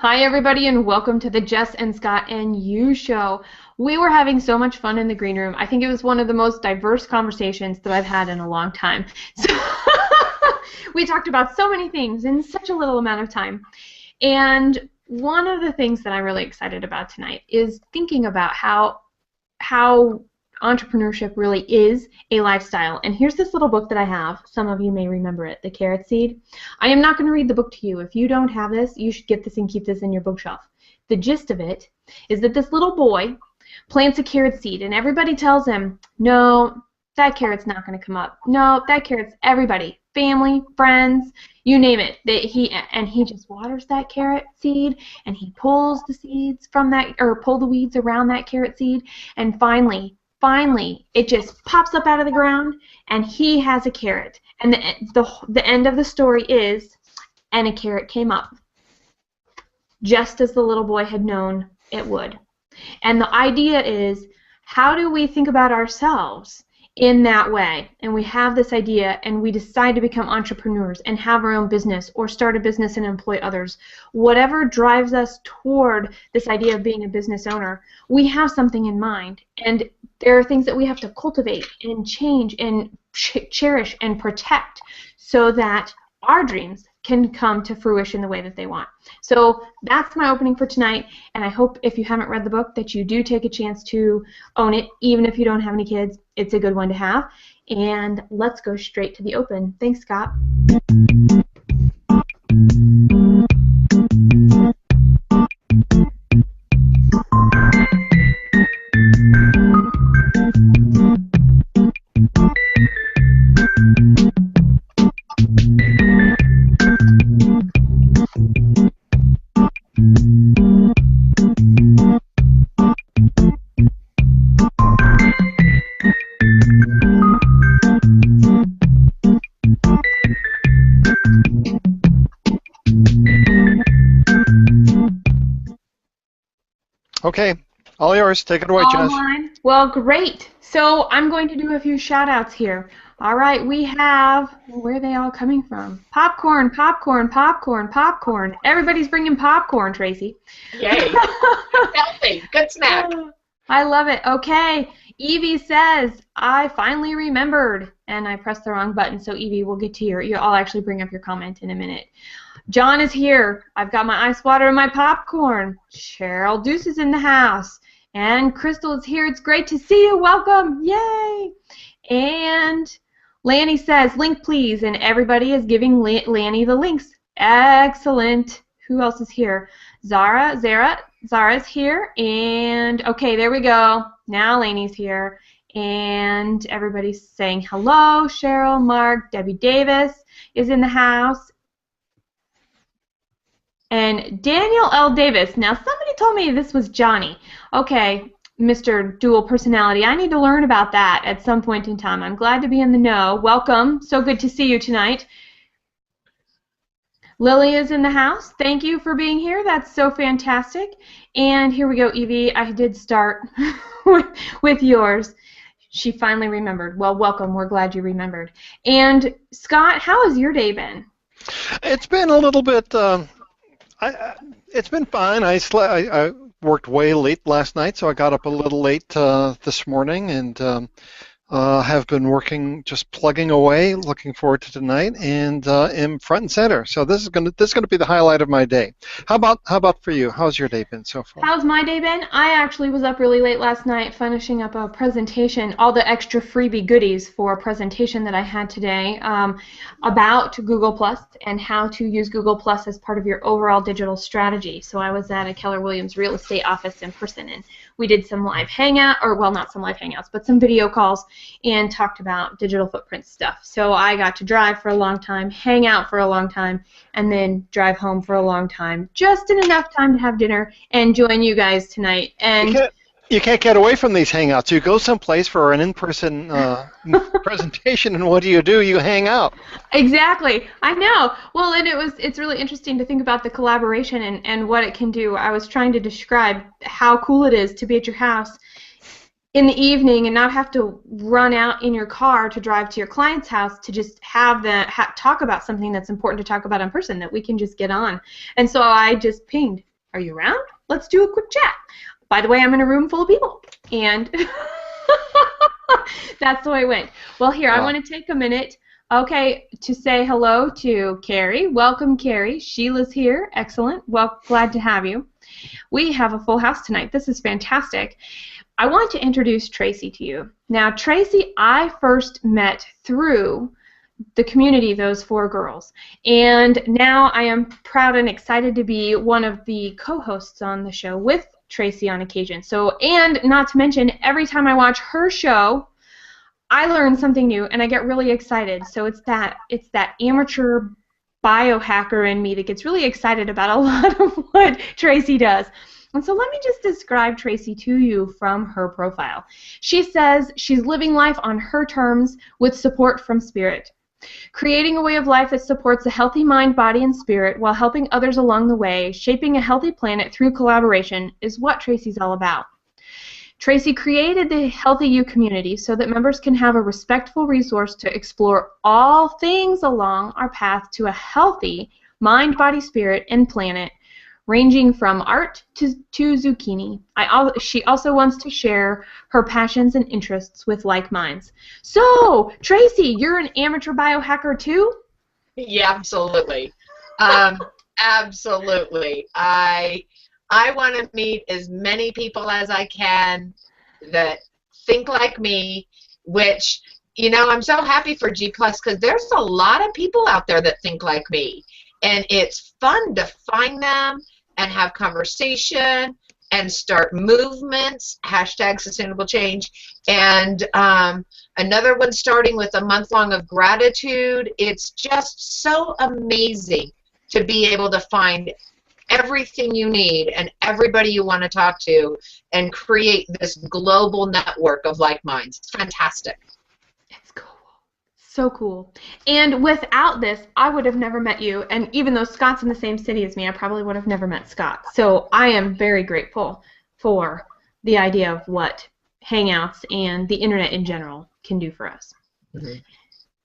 Hi, everybody, and welcome to the Jess and Scott and You show. We were having so much fun in the green room. I think it was one of the most diverse conversations that I've had in a long time. So we talked about so many things in such a little amount of time. And one of the things that I'm really excited about tonight is thinking about how entrepreneurship really is a lifestyle. And here's this little book that I have. Some of you may remember it, The Carrot Seed. I am not going to read the book to you. If you don't have this, you should get this and keep this in your bookshelf. The gist of it is that this little boy plants a carrot seed, and everybody tells him, no, that carrot's not going to come up. No, that carrot's everybody, family, friends, you name it. He just waters that carrot seed, and he pulls the seeds from that, or pull the weeds around that carrot seed, and finally, it just pops up out of the ground, and he has a carrot. And the end of the story is, and a carrot came up, just as the little boy had known it would. And the idea is, how do we think about ourselves in that way? And we have this idea, and we decide to become entrepreneurs and have our own business or start a business and employ others. Whatever drives us toward this idea of being a business owner, we have something in mind. And there are things that we have to cultivate and change and cherish and protect so that our dreams can come to fruition the way that they want. So that's my opening for tonight, and I hope if you haven't read the book that you do take a chance to own it, even if you don't have any kids. It's a good one to have. And let's go straight to the open. Thanks, Scott. Okay, all yours. Take it away, Jess. Well, great. So I'm going to do a few shout-outs here. All right, we have, where are they all coming from? Popcorn, popcorn, popcorn, popcorn. Everybody's bringing popcorn, Tracy. Yay. Healthy. Good snack. I love it. Okay, Evie says, I finally remembered. And I pressed the wrong button, so Evie, we'll get to I'll actually bring up your comment in a minute. John is here. I've got my ice water and my popcorn. Cheryl Deuce is in the house. And Crystal is here. It's great to see you. Welcome. Yay. And Lanny says, link please. And everybody is giving Lanny the links. Excellent. Who else is here? Zara's here. And, okay, there we go. Now Lanny's here. And everybody's saying hello. Cheryl, Mark, Debbie Davis is in the house. And Daniel L. Davis. Now, somebody told me this was Johnny. Okay, Mr. Dual Personality. I need to learn about that at some point in time. I'm glad to be in the know. Welcome. So good to see you tonight. Lily is in the house. Thank you for being here. That's so fantastic. And here we go, Evie. I did start with yours. She finally remembered. Well, welcome. We're glad you remembered. And Scott, how has your day been? It's been a little bit... it's been fine. I worked way late last night, so I got up a little late this morning, and have been working, just plugging away. Looking forward to tonight, and am front and center. So this is gonna be the highlight of my day. How about for you? How's your day been so far? How's my day been? I actually was up really late last night finishing up a presentation, all the extra freebie goodies for a presentation that I had today about Google Plus and how to use Google Plus as part of your overall digital strategy. So I was at a Keller Williams real estate office in person, and we did some live hangout, or well, not some live hangouts, but some video calls, and talked about digital footprint stuff. So I got to drive for a long time, hang out for a long time, and then drive home for a long time, just in enough time to have dinner and join you guys tonight. And you can't get away from these hangouts. You go someplace for an in-person presentation, and what do? You hang out. Exactly. I know. Well, and it's really interesting to think about the collaboration and what it can do. I was trying to describe how cool it is to be at your house in the evening and not have to run out in your car to drive to your client's house to just have talk about something that's important to talk about in person that we can just get on. And so I just pinged Are you around? Let's do a quick chat. By the way, I'm in a room full of people. And that's the way it went. Well, here, I want to take a minute, okay, to say hello to Carrie. Welcome, Carrie. Sheila's here. Excellent. Well, glad to have you. We have a full house tonight. This is fantastic. I want to introduce Tracy to you. Now, Tracy, I first met through the community, those 4 girls. And now I am proud and excited to be one of the co-hosts on the show with Tracy on occasion. So, and not to mention, every time I watch her show, I learn something new and I get really excited. So it's that amateur biohacker in me that gets really excited about a lot of what Tracy does. And so let me just describe Tracy to you from her profile. She says she's living life on her terms with support from spirit. Creating a way of life that supports a healthy mind, body, and spirit while helping others along the way, shaping a healthy planet through collaboration is what Tracy's all about. Tracy created the Healthy You community so that members can have a respectful resource to explore all things along our path to a healthy mind, body, spirit, and planet, ranging from art to zucchini. She also wants to share her passions and interests with like minds. So, Tracy, you're an amateur biohacker too? Yeah, absolutely. Absolutely. I want to meet as many people as I can that think like me, which, you know, I'm so happy for G+, because there's a lot of people out there that think like me. And it's fun to find them and have conversation and start movements, #sustainable_change. And another one starting with a month-long of gratitude. It's just so amazing to be able to find everything you need and everybody you want to talk to and create this global network of like minds. It's fantastic. It's cool. So cool. And without this, I would have never met you. And even though Scott's in the same city as me, I probably would have never met Scott. So I am very grateful for the idea of what Hangouts and the internet in general can do for us. Mm-hmm.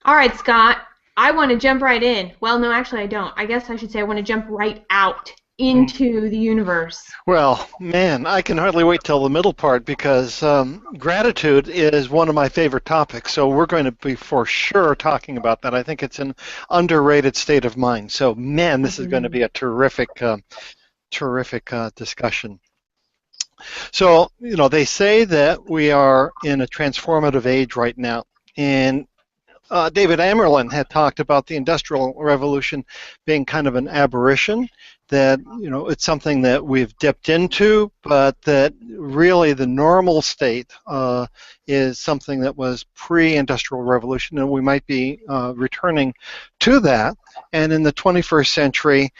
All right, Scott, I want to jump right in. Well, no, actually I don't. I guess I should say I want to jump right out into the universe. Well, man, I can hardly wait till the middle part because gratitude is one of my favorite topics. So we're going to be for sure talking about that. I think it's an underrated state of mind. So, man, this is going to be a terrific discussion. So, you know, they say that we are in a transformative age right now, and David Amerlin had talked about the Industrial Revolution being kind of an aberration, that, you know, it's something that we've dipped into, but that really the normal state is something that was pre-Industrial Revolution, and we might be returning to that. And in the 21st century,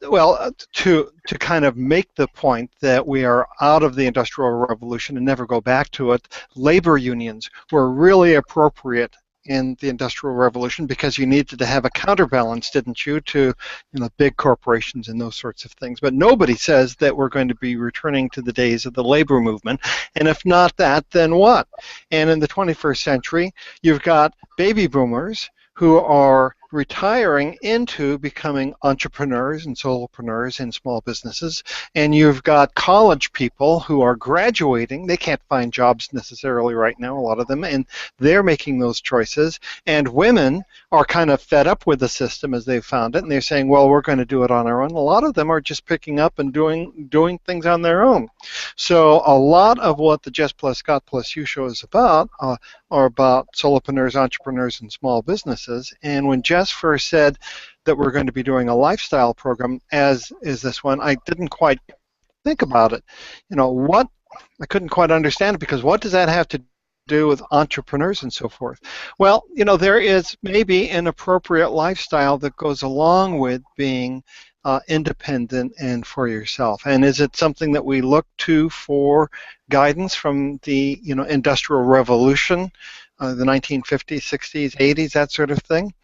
well, to kind of make the point that we are out of the Industrial Revolution and never go back to it, labor unions were really appropriate in the Industrial Revolution because you needed to have a counterbalance, didn't you, to, you know, big corporations and those sorts of things. But nobody says that we're going to be returning to the days of the labor movement, and if not that, then what? And in the 21st century, you've got baby boomers who are retiring into becoming entrepreneurs and solopreneurs in small businesses, and you've got college people who are graduating. They can't find jobs necessarily right now, a lot of them, and they're making those choices, and women are kind of fed up with the system as they've found it, and they're saying, well, we're going to do it on our own. A lot of them are just picking up and doing things on their own. So a lot of what the Jess Plus Scott Plus You show is about are about solopreneurs, entrepreneurs, and small businesses. And when Jess first said that we're going to be doing a lifestyle program, as is this one, I didn't quite think about it. You know, I couldn't quite understand it, because what does that have to do with entrepreneurs and so forth? Well, you know, there is maybe an appropriate lifestyle that goes along with being independent and for yourself. And is it something that we look to for guidance from the, you know, Industrial Revolution, the 1950s, 60s, 80s, that sort of thing?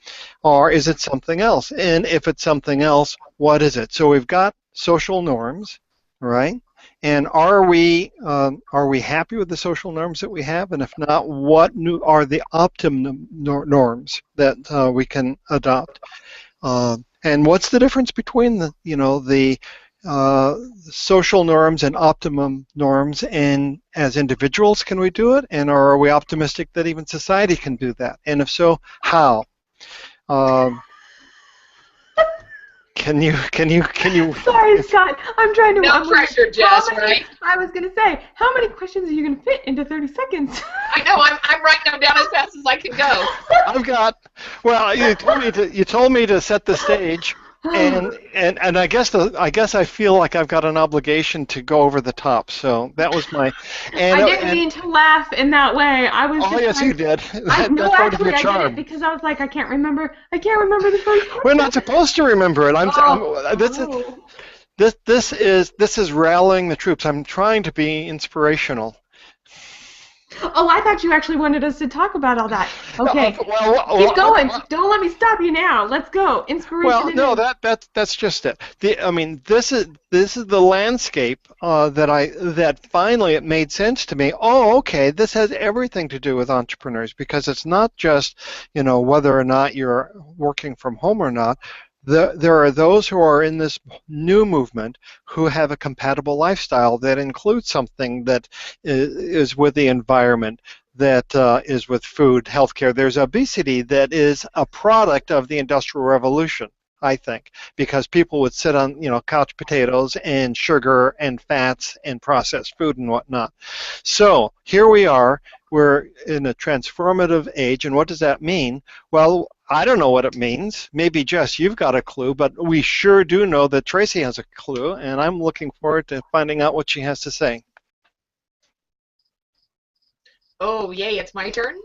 Or is it something else? And if it's something else, what is it? So we've got social norms, right? And are we happy with the social norms that we have? And if not, what are the optimum norms that we can adopt? And what's the difference between the social norms and optimum norms, and as individuals, can we do it? And or are we optimistic that even society can do that? And if so, how? Um, can you? Sorry, Scott. I'm trying to. No pressure, Jess, right? I was going to say, how many questions are you going to fit into 30 seconds? I know. I'm writing them down as fast as I can go. I've got. Well, you told me to set the stage. And I guess I feel like I've got an obligation to go over the top. So that was my. And, I didn't mean to laugh in that way. I was. Oh yes, you did. No, actually, I did it because I was like, I can't remember the first question. We're not supposed to remember it. This is rallying the troops. I'm trying to be inspirational. Oh, I thought you actually wanted us to talk about all that. Okay. Keep going. Don't let me stop you now. Let's go. Inspiration. Well, no, that's just it. This is the landscape that finally it made sense to me. Oh, okay, this has everything to do with entrepreneurs, because it's not just, whether or not you're working from home or not. There are those who are in this new movement who have a compatible lifestyle that includes something that is with the environment, that is with food, healthcare. There's obesity that is a product of the Industrial Revolution, I think, because people would sit on, couch potatoes and sugar and fats and processed food and whatnot. So here we are. We're in a transformative age, and what does that mean? Well, I don't know what it means. Maybe, Jess, you've got a clue, but we sure do know that Tracy has a clue, and I'm looking forward to finding out what she has to say. Oh, yay, it's my turn?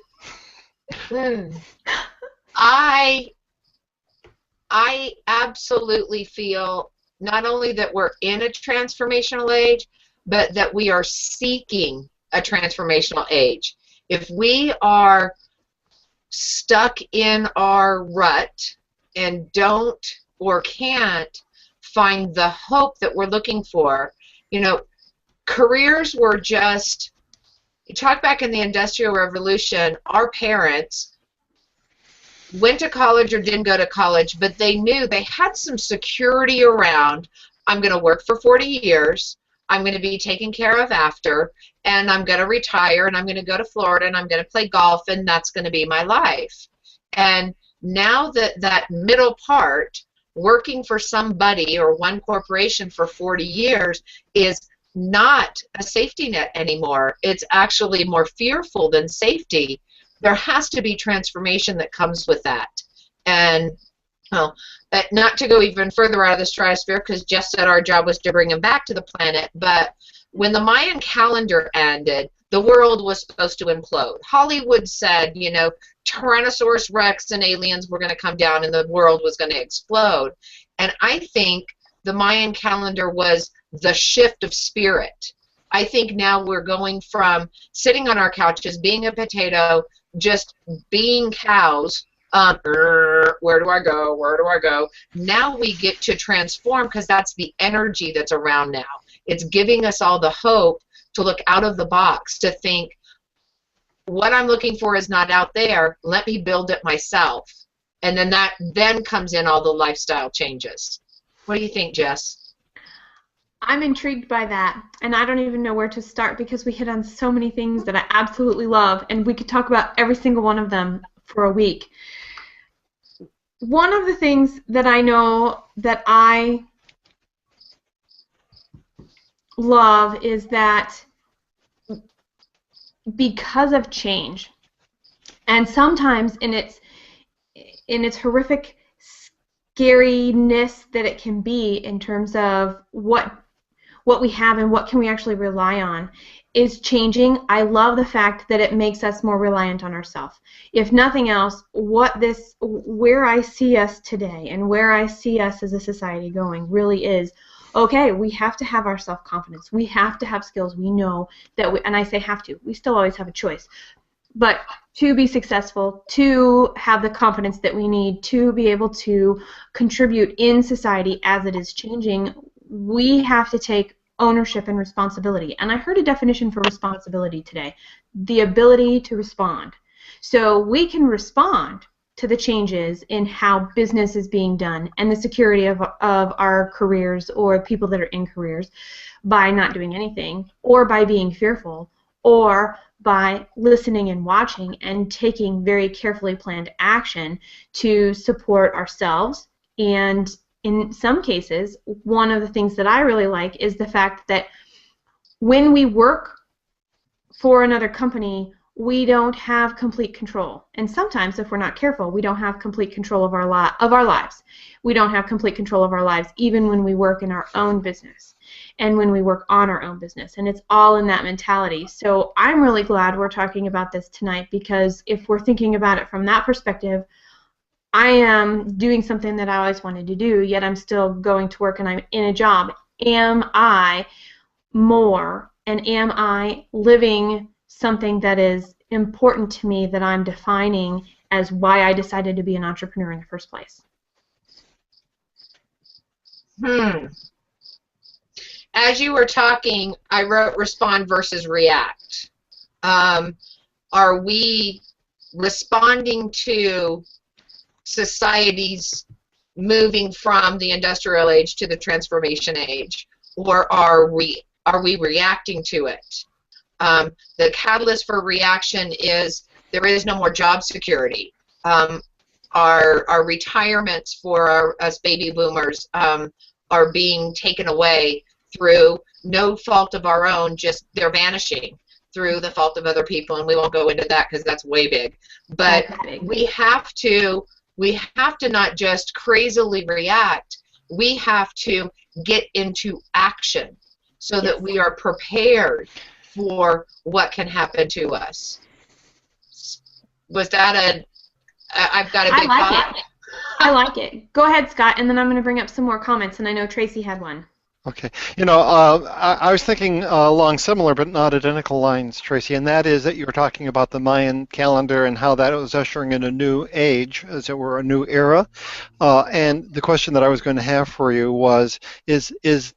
I absolutely feel not only that we're in a transformational age, but that we are seeking a transformational age. If we are stuck in our rut and don't or can't find the hope that we're looking for, careers were just, you talk back in the Industrial Revolution, our parents went to college or didn't go to college, but they knew they had some security around. I'm going to work for 40 years. I'm going to be taken care of after, and I'm going to retire, and I'm going to go to Florida, and I'm going to play golf, and that's going to be my life. And now that middle part, working for somebody or one corporation for 40 years, is not a safety net anymore. It's actually more fearful than safety. There has to be transformation that comes with that. And well, not to go even further out of the stratosphere, because Jess said our job was to bring him back to the planet, but when the Mayan calendar ended, the world was supposed to implode. Hollywood said, Tyrannosaurus Rex and aliens were going to come down and the world was going to explode. And I think the Mayan calendar was the shift of spirit. I think now we're going from sitting on our couches, being a potato, just being cows, where do I go? Where do I go? Now we get to transform, because that's the energy that's around now. It's giving us all the hope to look out of the box, to think, what I'm looking for is not out there. Let me build it myself. And then that comes in all the lifestyle changes. What do you think, Jess? I'm intrigued by that, and I don't even know where to start, because we hit on so many things that I absolutely love, and we could talk about every single one of them for a week. One of the things that I know that I love is that because of change, and sometimes in its horrific scariness that it can be in terms of what we have and what can we actually rely on, is changing. I love the fact that it makes us more reliant on ourselves. If nothing else, where I see us today and where I see us as a society going really is, okay, we have to have our self-confidence. We have to have skills. We know that and I say have to, we still always have a choice. But to be successful, to have the confidence that we need, to be able to contribute in society as it is changing, we have to take ownership and responsibility. And I heard a definition for responsibility today: the ability to respond. So we can respond to the changes in how business is being done and the security of our careers or people that are in careers by not doing anything, or by being fearful, or by listening and watching and taking very carefully planned action to support ourselves. And in some cases, one of the things that I really like is the fact that when we work for another company, we don't have complete control. And sometimes, if we're not careful, we don't have complete control of our lives. We don't have complete control of our lives even when we work in our own business and when we work on our own business. And it's all in that mentality. So I'm really glad we're talking about this tonight, because if we're thinking about it from that perspective, I am doing something that I always wanted to do, yet I'm still going to work and I'm in a job. Am I more, and am I living something that is important to me, that I'm defining as why I decided to be an entrepreneur in the first place? As you were talking, I wrote respond versus react. Are we responding to society's moving from the industrial age to the transformation age, or are we reacting to it? The catalyst for reaction is there is no more job security. Our retirements for us baby boomers are being taken away through no fault of our own, just they're vanishing through the fault of other people, and we won't go into that because that's way big. But we have to not just crazily react, we have to get into action so that we are prepared for what can happen to us. Was that I've got a big thought? I like it. Go ahead, Scott, and then I'm going to bring up some more comments, and I know Tracy had one. Okay. I was thinking along similar but not identical lines, Tracy, and that is that you were talking about the Mayan calendar and how that was ushering in a new age, as it were, a new era. And the question that I was going to have for you was, is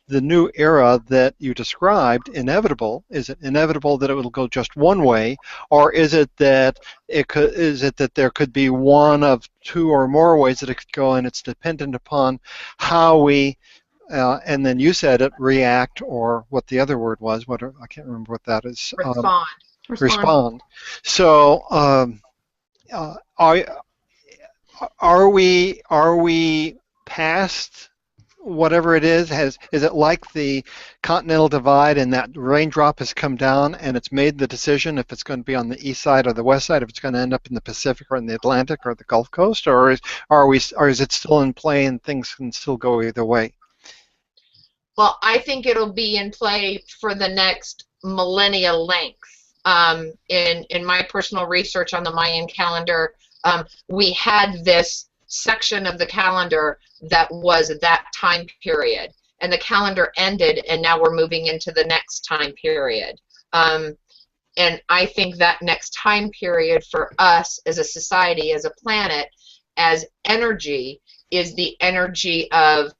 the new era that you described inevitable? Is it inevitable that it will go just one way, or is it that there could be one of two or more ways that it could go, and it's dependent upon how we and then you said it, react, or what the other word was. I can't remember what that is. Respond. So, are we past whatever it is? Is it like the continental divide, and that raindrop has come down, and it's made the decision if it's going to be on the east side or the west side, if it's going to end up in the Pacific or in the Atlantic or the Gulf Coast, or is it still in play and things can still go either way? Well, I think it'll be in play for the next millennia length. In my personal research on the Mayan calendar, we had this section of the calendar that was that time period, and the calendar ended, and now we're moving into the next time period. And I think that next time period for us as a society, as a planet, as energy, is the energy of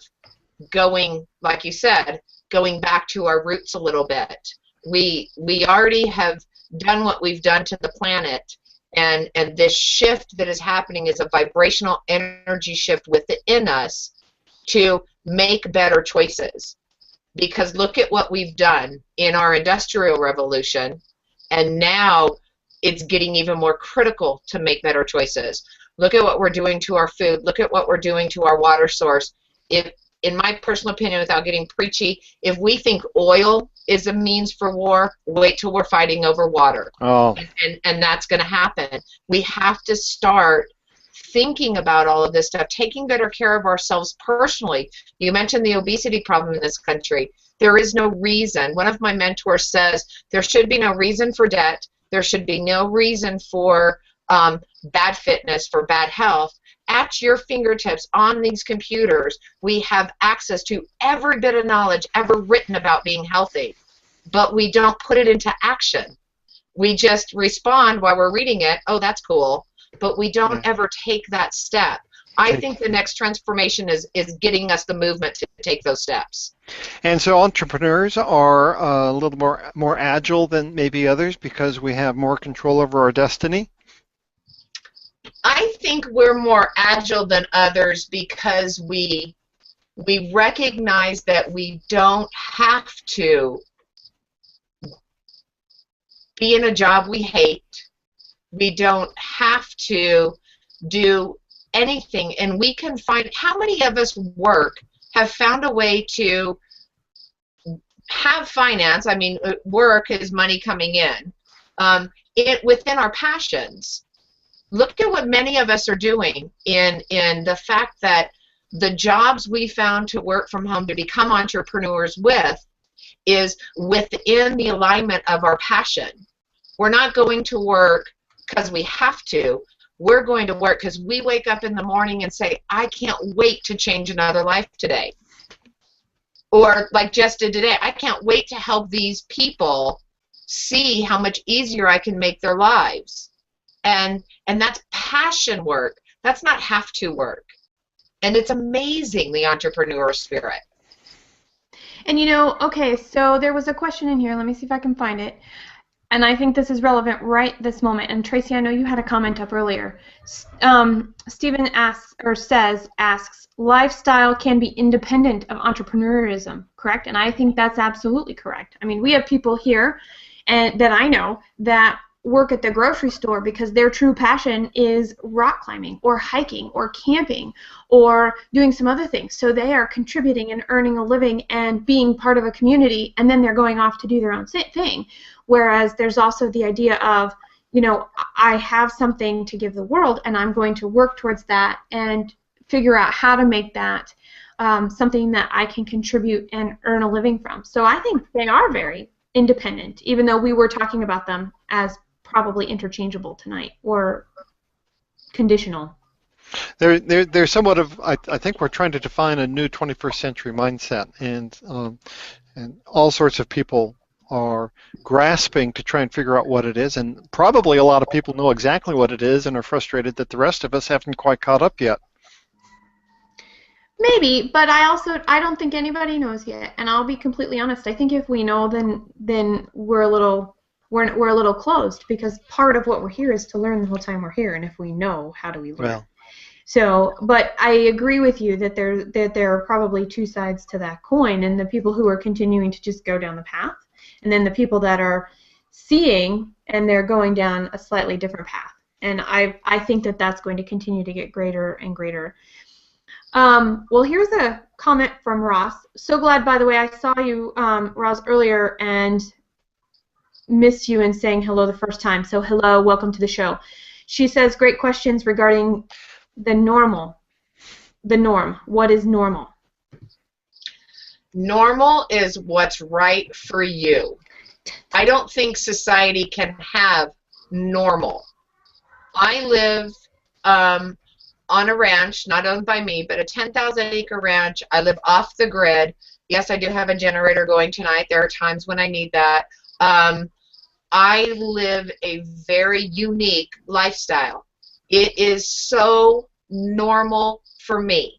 going, like you said, going back to our roots a little bit. We already have done what we've done to the planet, and this shift that is happening is a vibrational energy shift within us to make better choices. Because look at what we've done in our industrial revolution, and now it's getting even more critical to make better choices. Look at what we're doing to our food. Look at what we're doing to our water source. In my personal opinion, without getting preachy, if we think oil is a means for war, wait till we're fighting over water. Oh. And that's going to happen. We have to start thinking about all of this stuff, taking better care of ourselves personally. You mentioned the obesity problem in this country. There is no reason. One of my mentors says there should be no reason for debt. There should be no reason for bad fitness, for bad health. At your fingertips on these computers, we have access to every bit of knowledge ever written about being healthy, but we don't put it into action. We just respond while we're reading it, oh, that's cool, but we don't ever take that step. I think the next transformation is getting us the movement to take those steps. And so entrepreneurs are a little more agile than maybe others because we have more control over our destiny? I think think we're more agile than others because we recognize that we don't have to be in a job we hate. We don't have to do anything, and we can find, how many of us have found a way to have finance, I mean, work is money coming in, within our passions. Look at what many of us are doing in the fact that the jobs we found to work from home to become entrepreneurs with is within the alignment of our passion. We're not going to work because we have to. We're going to work because we wake up in the morning and say, I can't wait to change another life today. Or like Jess did today, I can't wait to help these people see how much easier I can make their lives. And that's passion work. That's not have to work. And it's amazing, the entrepreneur spirit. And okay, so there was a question in here. Let me see if I can find it. And I think this is relevant right this moment. And Tracy, I know you had a comment up earlier. Stephen asks, lifestyle can be independent of entrepreneurism, correct? And I think that's absolutely correct. I mean, we have people here that I know that work at the grocery store because their true passion is rock climbing or hiking or camping or doing some other things. So they are contributing and earning a living and being part of a community, and then they're going off to do their own thing. Whereas there's also the idea of, I have something to give the world, and I'm going to work towards that and figure out how to make that something that I can contribute and earn a living from. So I think they are very independent, even though we were talking about them as probably interchangeable tonight or conditional. They're somewhat of, I think we're trying to define a new 21st century mindset, and all sorts of people are grasping to try and figure out what it is, and probably a lot of people know exactly what it is and are frustrated that the rest of us haven't quite caught up yet. Maybe, but I don't think anybody knows yet, and I'll be completely honest. I think if we know, then we're a little closed, because part of what we're here is to learn the whole time we're here, and if we know, how do we learn? Well. So, but I agree with you that there are probably two sides to that coin, and the people who are continuing to just go down the path, and then the people that are seeing and they're going down a slightly different path. And I think that that's going to continue to get greater and greater. Well, here's a comment from Ross. So glad, by the way, I saw you, Ross, earlier and missed you and saying hello the first time. So hello, welcome to the show. She says, great questions regarding the norm. What is normal? Normal is what's right for you. I don't think society can have normal. I live on a ranch, not owned by me, but a 10,000-acre ranch. I live off the grid. Yes, I do have a generator going tonight. There are times when I need that. I live a very unique lifestyle. It is so normal for me.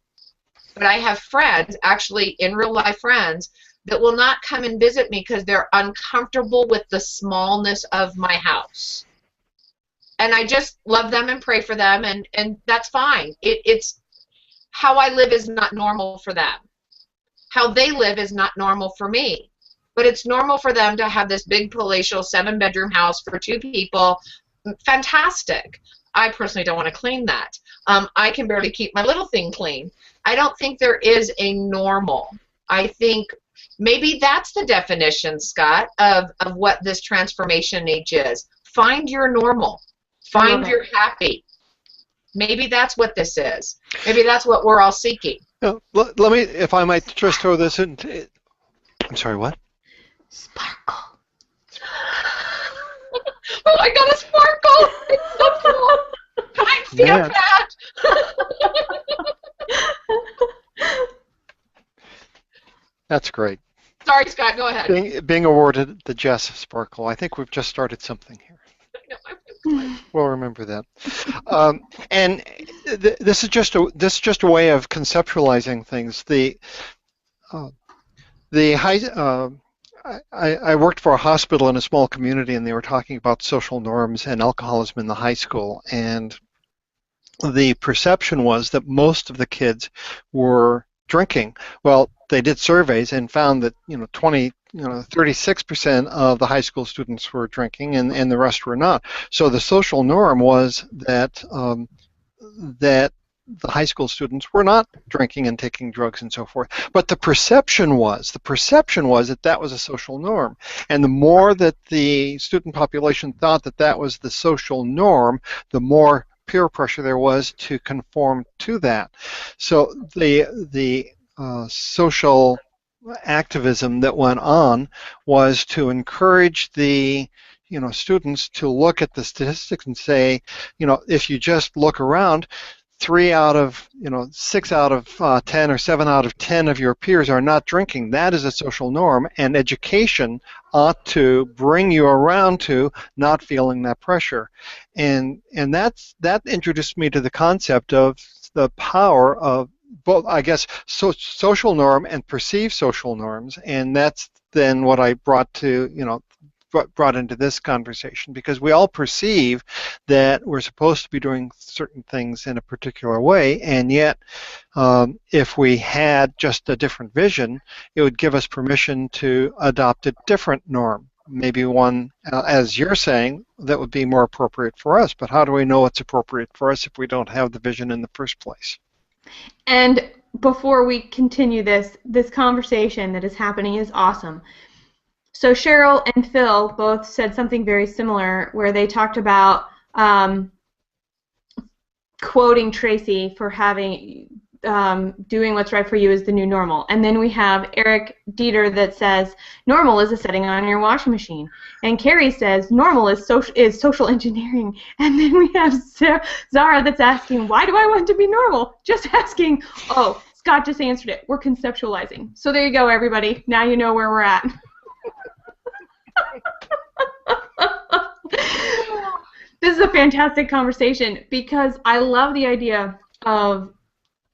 But I have friends, actually in real life friends, that will not come and visit me because they're uncomfortable with the smallness of my house. And I just love them and pray for them, and that's fine. It's how I live is not normal for them. How they live is not normal for me. But it's normal for them to have this big palatial 7-bedroom house for 2 people. Fantastic. I personally don't want to clean that. I can barely keep my little thing clean. I don't think there is a normal. I think maybe that's the definition, Scott, of what this transformation age is. Find your normal. Find your happy. Maybe that's what this is. Maybe that's what we're all seeking. Let me, if I might just throw this in. I'm sorry, what? Sparkle. Oh, I got a sparkle. It's so cool. I feel that. That's great. Sorry, Scott, go ahead. Being awarded the Jess Sparkle. I think we've just started something here. We'll remember that. And this is just a way of conceptualizing things. I worked for a hospital in a small community, and they were talking about social norms and alcoholism in the high school. And the perception was that most of the kids were drinking. Well, they did surveys and found that 36% of the high school students were drinking, and the rest were not. So the social norm was that that the high school students were not drinking and taking drugs and so forth. But the perception was that that was a social norm. And the more that the student population thought that that was the social norm, the more peer pressure there was to conform to that. So the social activism that went on was to encourage the students to look at the statistics and say, if you just look around, 6 out of 10 or 7 out of 10 of your peers are not drinking. That is a social norm, and education ought to bring you around to not feeling that pressure. And that introduced me to the concept of the power of both, I guess, social norm and perceived social norms, and that's then what I brought into this conversation, because we all perceive that we're supposed to be doing certain things in a particular way, and yet if we had just a different vision, it would give us permission to adopt a different norm, maybe one, as you're saying, that would be more appropriate for us. But how do we know what's appropriate for us if we don't have the vision in the first place? And before we continue this conversation that is happening is awesome. So Cheryl and Phil both said something very similar, where they talked about quoting Tracy for having doing what's right for you is the new normal. And then we have Eric Dieter that says normal is a setting on your washing machine. And Carrie says normal is social engineering. And then we have Zara that's asking, why do I want to be normal? Just asking, oh, Scott just answered it. We're conceptualizing. So there you go, everybody. Now you know where we're at. This is a fantastic conversation, because I love the idea of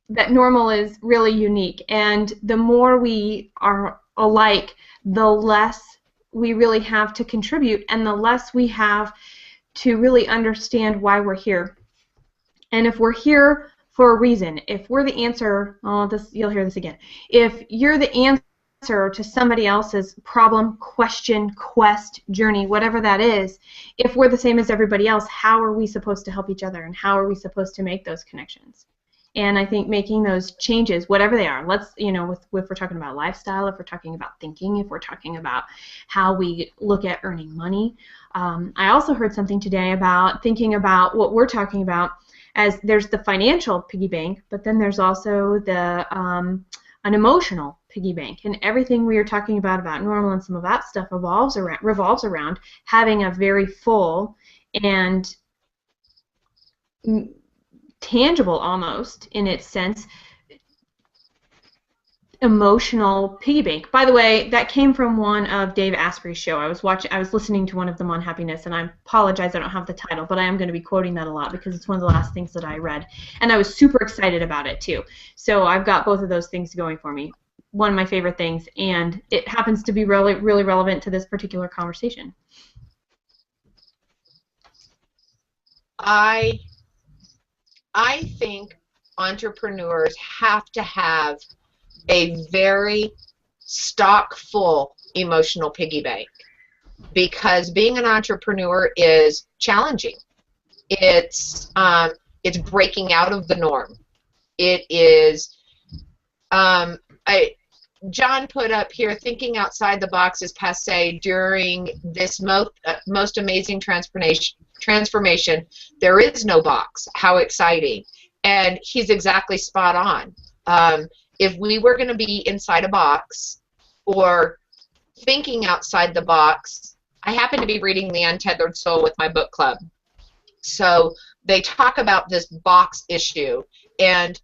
that normal is really unique, and the more we are alike, the less we really have to contribute, and the less we have to really understand why we're here. And if we're here for a reason, if we're the answer, you'll hear this again, if you're the answer to somebody else's problem, question, quest, journey, whatever that is, if we're the same as everybody else, how are we supposed to help each other, and how are we supposed to make those connections? And I think making those changes, whatever they are, if we're talking about lifestyle, if we're talking about thinking, if we're talking about how we look at earning money. I also heard something today about thinking about what we're talking about, as there's the financial piggy bank, but then there's also the an emotional piggy bank, and everything we are talking about normal and some of that stuff revolves around having a very full and tangible, almost in its sense, emotional piggy bank. By the way, that came from one of Dave Asprey's show. I was listening to one of them on happiness, and I apologize I don't have the title, but I am going to be quoting that a lot because it's one of the last things that I read, and I was super excited about it too. So I've got both of those things going for me. One of my favorite things, and it happens to be really, really relevant to this particular conversation. I think entrepreneurs have to have a very stock-full emotional piggy bank, because being an entrepreneur is challenging. It's breaking out of the norm. It is John put up here, thinking outside the box is passé during this most amazing transformation. There is no box. How exciting. And he's exactly spot on. If we were going to be inside a box or thinking outside the box, I happen to be reading The Untethered Soul with my book club. So they talk about this box issue, and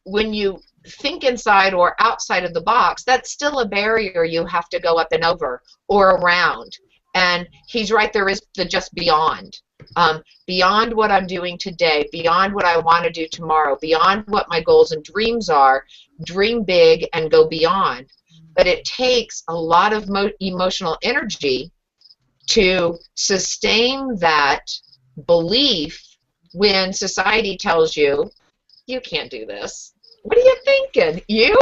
when you think inside or outside of the box, that's still a barrier you have to go up and over or around. And he's right, there is the just beyond. Beyond what I'm doing today, beyond what I want to do tomorrow, beyond what my goals and dreams are, dream big and go beyond. But it takes a lot of emotional energy to sustain that belief when society tells you, you can't do this. What are you thinking? You?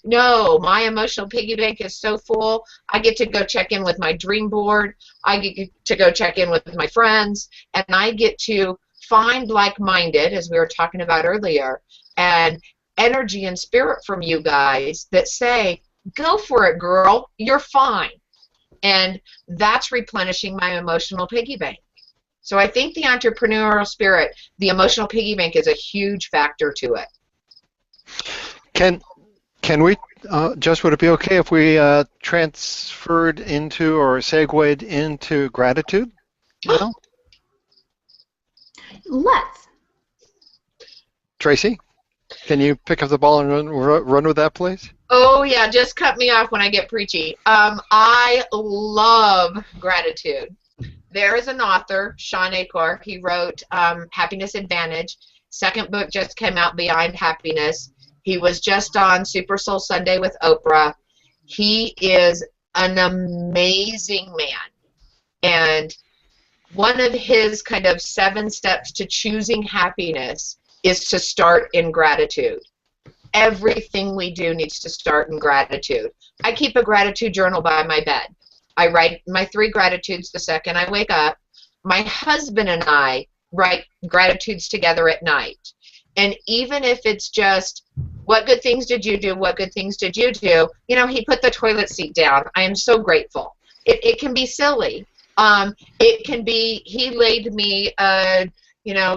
No, my emotional piggy bank is so full. I get to go check in with my dream board. I get to go check in with my friends, and I get to find like-minded, as we were talking about earlier, and energy and spirit from you guys that say, go for it, girl. You're fine. And that's replenishing my emotional piggy bank. So I think the entrepreneurial spirit, the emotional piggy bank, is a huge factor to it. Can we, Jess, would it be okay if we transferred into or segued into gratitude now? Let's. Tracy, can you pick up the ball and run with that, please? Oh, yeah, just cut me off when I get preachy. I love gratitude. There is an author, Sean Acor. He wrote Happiness Advantage. Second book just came out, Beyond Happiness. He was just on Super Soul Sunday with Oprah. He is an amazing man. And one of his kind of 7 steps to choosing happiness is to start in gratitude. Everything we do needs to start in gratitude. I keep a gratitude journal by my bed. I write my 3 gratitudes the second I wake up. My husband and I write gratitudes together at night. And even if it's just, what good things did you do? What good things did you do? You know, he put the toilet seat down. I am so grateful. It can be silly. It can be, he laid me,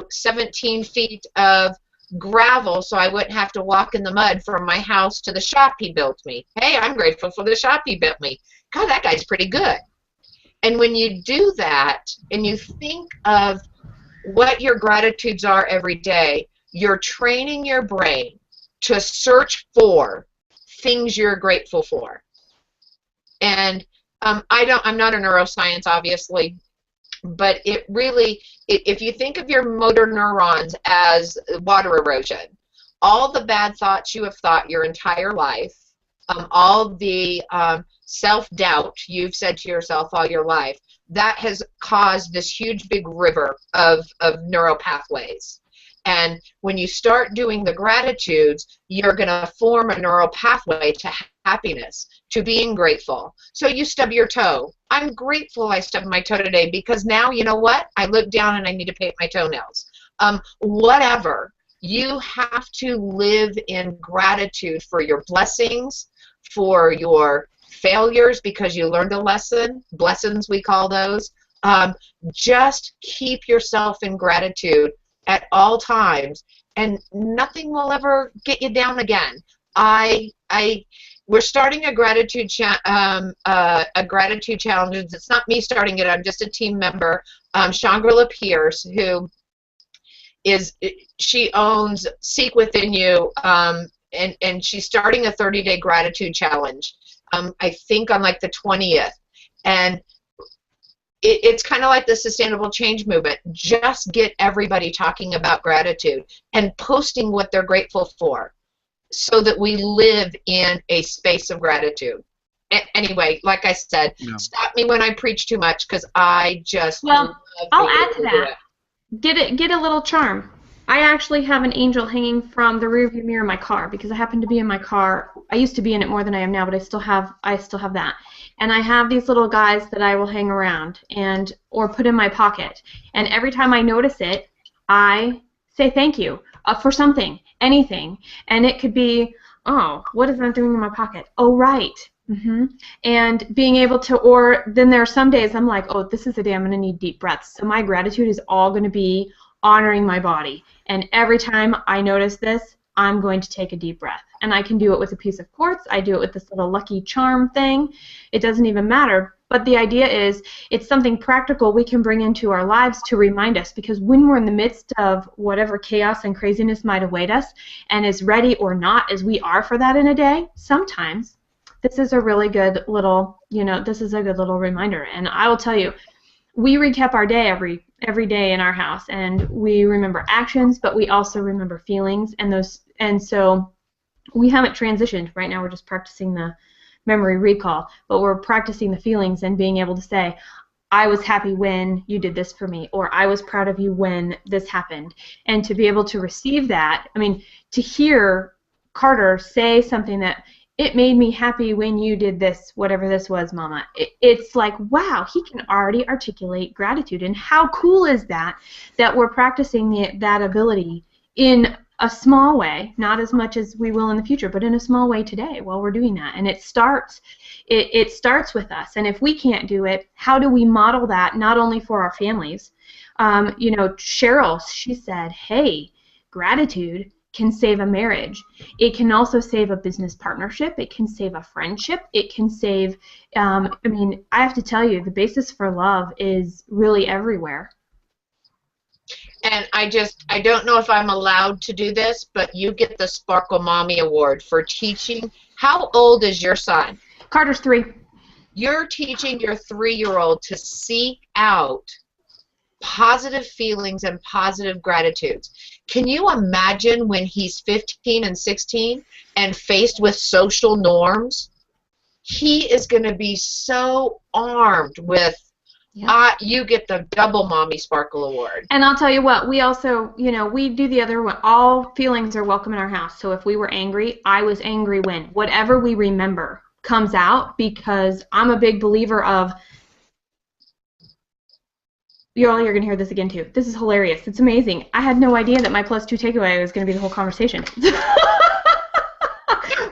17 feet of gravel so I wouldn't have to walk in the mud from my house to the shop he built me. Hey, I'm grateful for the shop he built me. God, that guy's pretty good. And when you do that and you think of what your gratitudes are every day, you're training your brain to search for things you're grateful for. And I'm not a neuroscience, obviously, but it really, if you think of your motor neurons as water erosion, all the bad thoughts you have thought your entire life, all the self-doubt you've said to yourself all your life, that has caused this huge big river of neural pathways. And when you start doing the gratitudes, you're going to form a neural pathway to happiness, to being grateful. So you stub your toe. I'm grateful I stubbed my toe today because now, you know what? I look down and I need to paint my toenails. Whatever. You have to live in gratitude for your blessings, for your failures because you learned a lesson. Blessings, we call those. Just keep yourself in gratitude at all times, and nothing will ever get you down again. We're starting a gratitude challenge. It's not me starting it. I'm just a team member. Shangri-La Pierce, who she owns Seek Within You, and she's starting a 30-day gratitude challenge. I think on like the 20th, and it's kind of like the sustainable change movement. Just get everybody talking about gratitude and posting what they're grateful for so that we live in a space of gratitude. Anyway, like I said, stop me when I preach too much because I just Well, I'll add to that. Get a little charm. I actually have an angel hanging from the rearview mirror of my car because I happen to be in my car. I used to be in it more than I am now, but I still have that. And I have these little guys that I will hang around or put in my pocket. And every time I notice it, I say thank you for something, anything. And it could be, oh, what is that doing in my pocket? Oh, right. And being able to, or then there are some days I'm like, oh, this is the day I'm going to need deep breaths. So my gratitude is all going to be honoring my body. And every time I notice this, I'm going to take a deep breath. And I can do it with a piece of quartz. I do it with this little lucky charm thing. It doesn't even matter. But the idea is it's something practical we can bring into our lives to remind us, because when we're in the midst of whatever chaos and craziness might await us, and as ready or not as we are for that in a day, sometimes this is a really good little, this is a good little reminder. And I will tell you, we recap our day every day in our house, and we remember actions, but we also remember feelings, and so we haven't transitioned. Right now we're just practicing the memory recall, but we're practicing the feelings and being able to say, I was happy when you did this for me, or I was proud of you when this happened. And to be able to receive that, I mean, to hear Carter say something that, it made me happy when you did this, whatever this was, Mama. It's like, wow, he can already articulate gratitude. And how cool is that, that we're practicing that ability in a small way, not as much as we will in the future, but in a small way today while we're doing that. And it starts with us. And if we can't do it, how do we model that not only for our families? Cheryl, she said, hey, gratitude can save a marriage. It can also save a business partnership. It can save a friendship. It can save, I have to tell you, the basis for love is really everywhere. And I don't know if I'm allowed to do this, but you get the Sparkle Mommy Award for teaching. How old is your son? Carter's 3. You're teaching your 3-year-old to seek out positive feelings and positive gratitudes. Can you imagine when he's 15 and 16 and faced with social norms? He is going to be so armed with, you get the double Mommy Sparkle Award. And I'll tell you what, we also, we do the other one. All feelings are welcome in our house. So if we were angry, I was angry when. Whatever we remember comes out, because I'm a big believer of, you're going to hear this again too. This is hilarious. It's amazing. I had no idea that my +2 takeaway was going to be the whole conversation.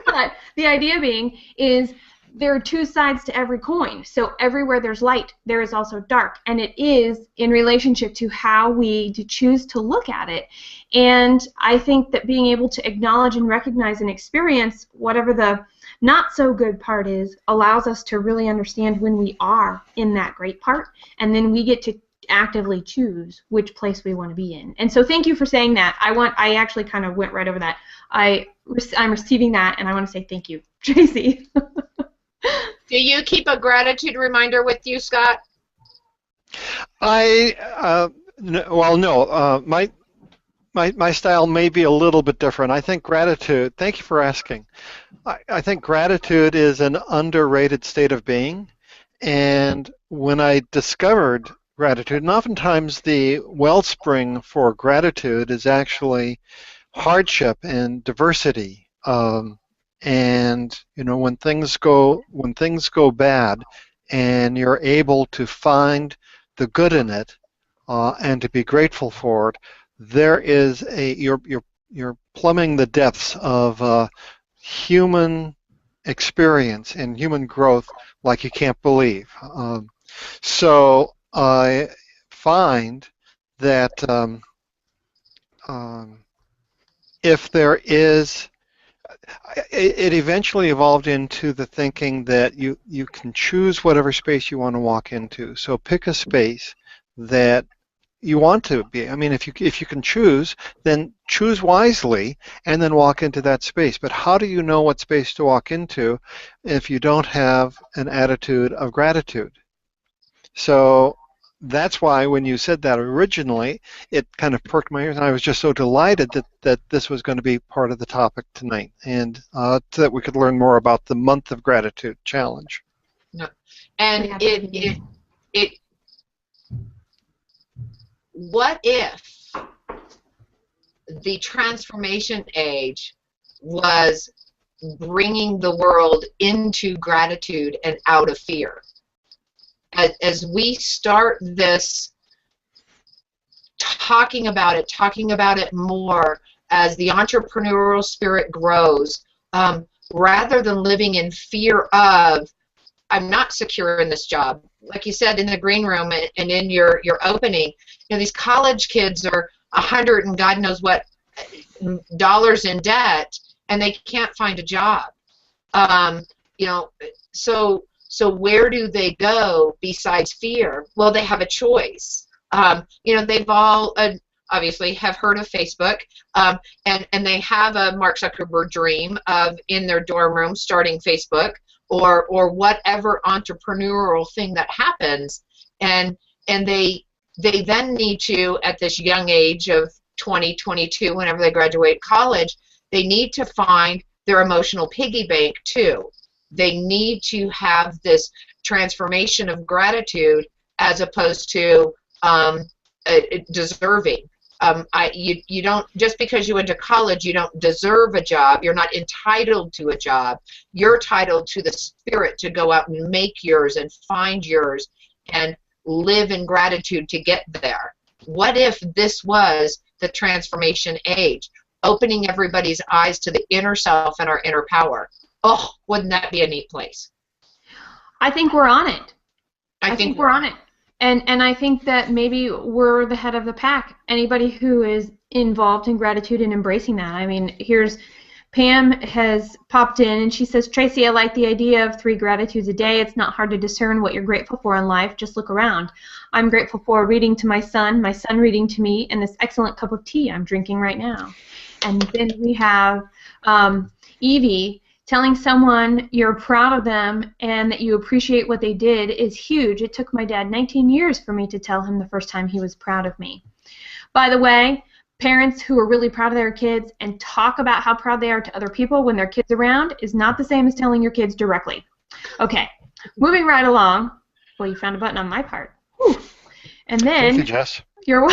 But the idea being is there are 2 sides to every coin. So everywhere there's light, there is also dark. And it is in relationship to how we choose to look at it. And I think that being able to acknowledge and recognize and experience whatever the not so good part is allows us to really understand when we are in that great part. And then we get to actively choose which place we want to be in. And so thank you for saying that. I actually kind of went right over that. I'm receiving that, and I want to say thank you, Tracy. Do you keep a gratitude reminder with you, Scott? No. My style may be a little bit different. I think gratitude, thank you for asking. I think gratitude is an underrated state of being. And when I discovered gratitude, and oftentimes the wellspring for gratitude is actually hardship and diversity. And when things go bad, and you're able to find the good in it, and to be grateful for it, there is you're plumbing the depths of human experience and human growth like you can't believe. So I find that if there is, it eventually evolved into the thinking that you can choose whatever space you want to walk into. So pick a space that you want to be. I mean, if you can choose, then choose wisely and then walk into that space. But how do you know what space to walk into if you don't have an attitude of gratitude? So that's why when you said that originally, it kind of perked my ears, and I was just so delighted that this was going to be part of the topic tonight, and so that we could learn more about the Month of Gratitude Challenge. No. And what if the transformation age was bringing the world into gratitude and out of fear? As we start this talking about it more, as the entrepreneurial spirit grows, rather than living in fear of, I'm not secure in this job. Like you said in the green room and in your opening, these college kids are 100 and God knows what dollars in debt, and they can't find a job. So where do they go besides fear? Well, they have a choice. They've all obviously have heard of Facebook, and they have a Mark Zuckerberg dream of in their dorm room starting Facebook or whatever entrepreneurial thing that happens, and they then need to, at this young age of 20, 22, whenever they graduate college, they need to find their emotional piggy bank too. They need to have this transformation of gratitude as opposed to deserving. You don't, just because you went to college, you don't deserve a job. You're not entitled to a job. You're entitled to the spirit to go out and make yours and find yours and live in gratitude to get there. What if this was the transformation age, opening everybody's eyes to the inner self and our inner power? Oh, wouldn't that be a neat place? I think we're on it. I think we're on it. And I think that maybe we're the head of the pack. Anybody who is involved in gratitude and embracing that. I mean, here's Pam has popped in and she says, Tracy, I like the idea of 3 gratitudes a day. It's not hard to discern what you're grateful for in life. Just look around. I'm grateful for reading to my son reading to me, and this excellent cup of tea I'm drinking right now. And then we have Evie. Telling someone you're proud of them and that you appreciate what they did is huge. It took my dad 19 years for me to tell him the first time he was proud of me. By the way, parents who are really proud of their kids and talk about how proud they are to other people when their kids are around is not the same as telling your kids directly. Okay, moving right along. Well, you found a button on my part. Whew. And then... Thank you, Jess. You're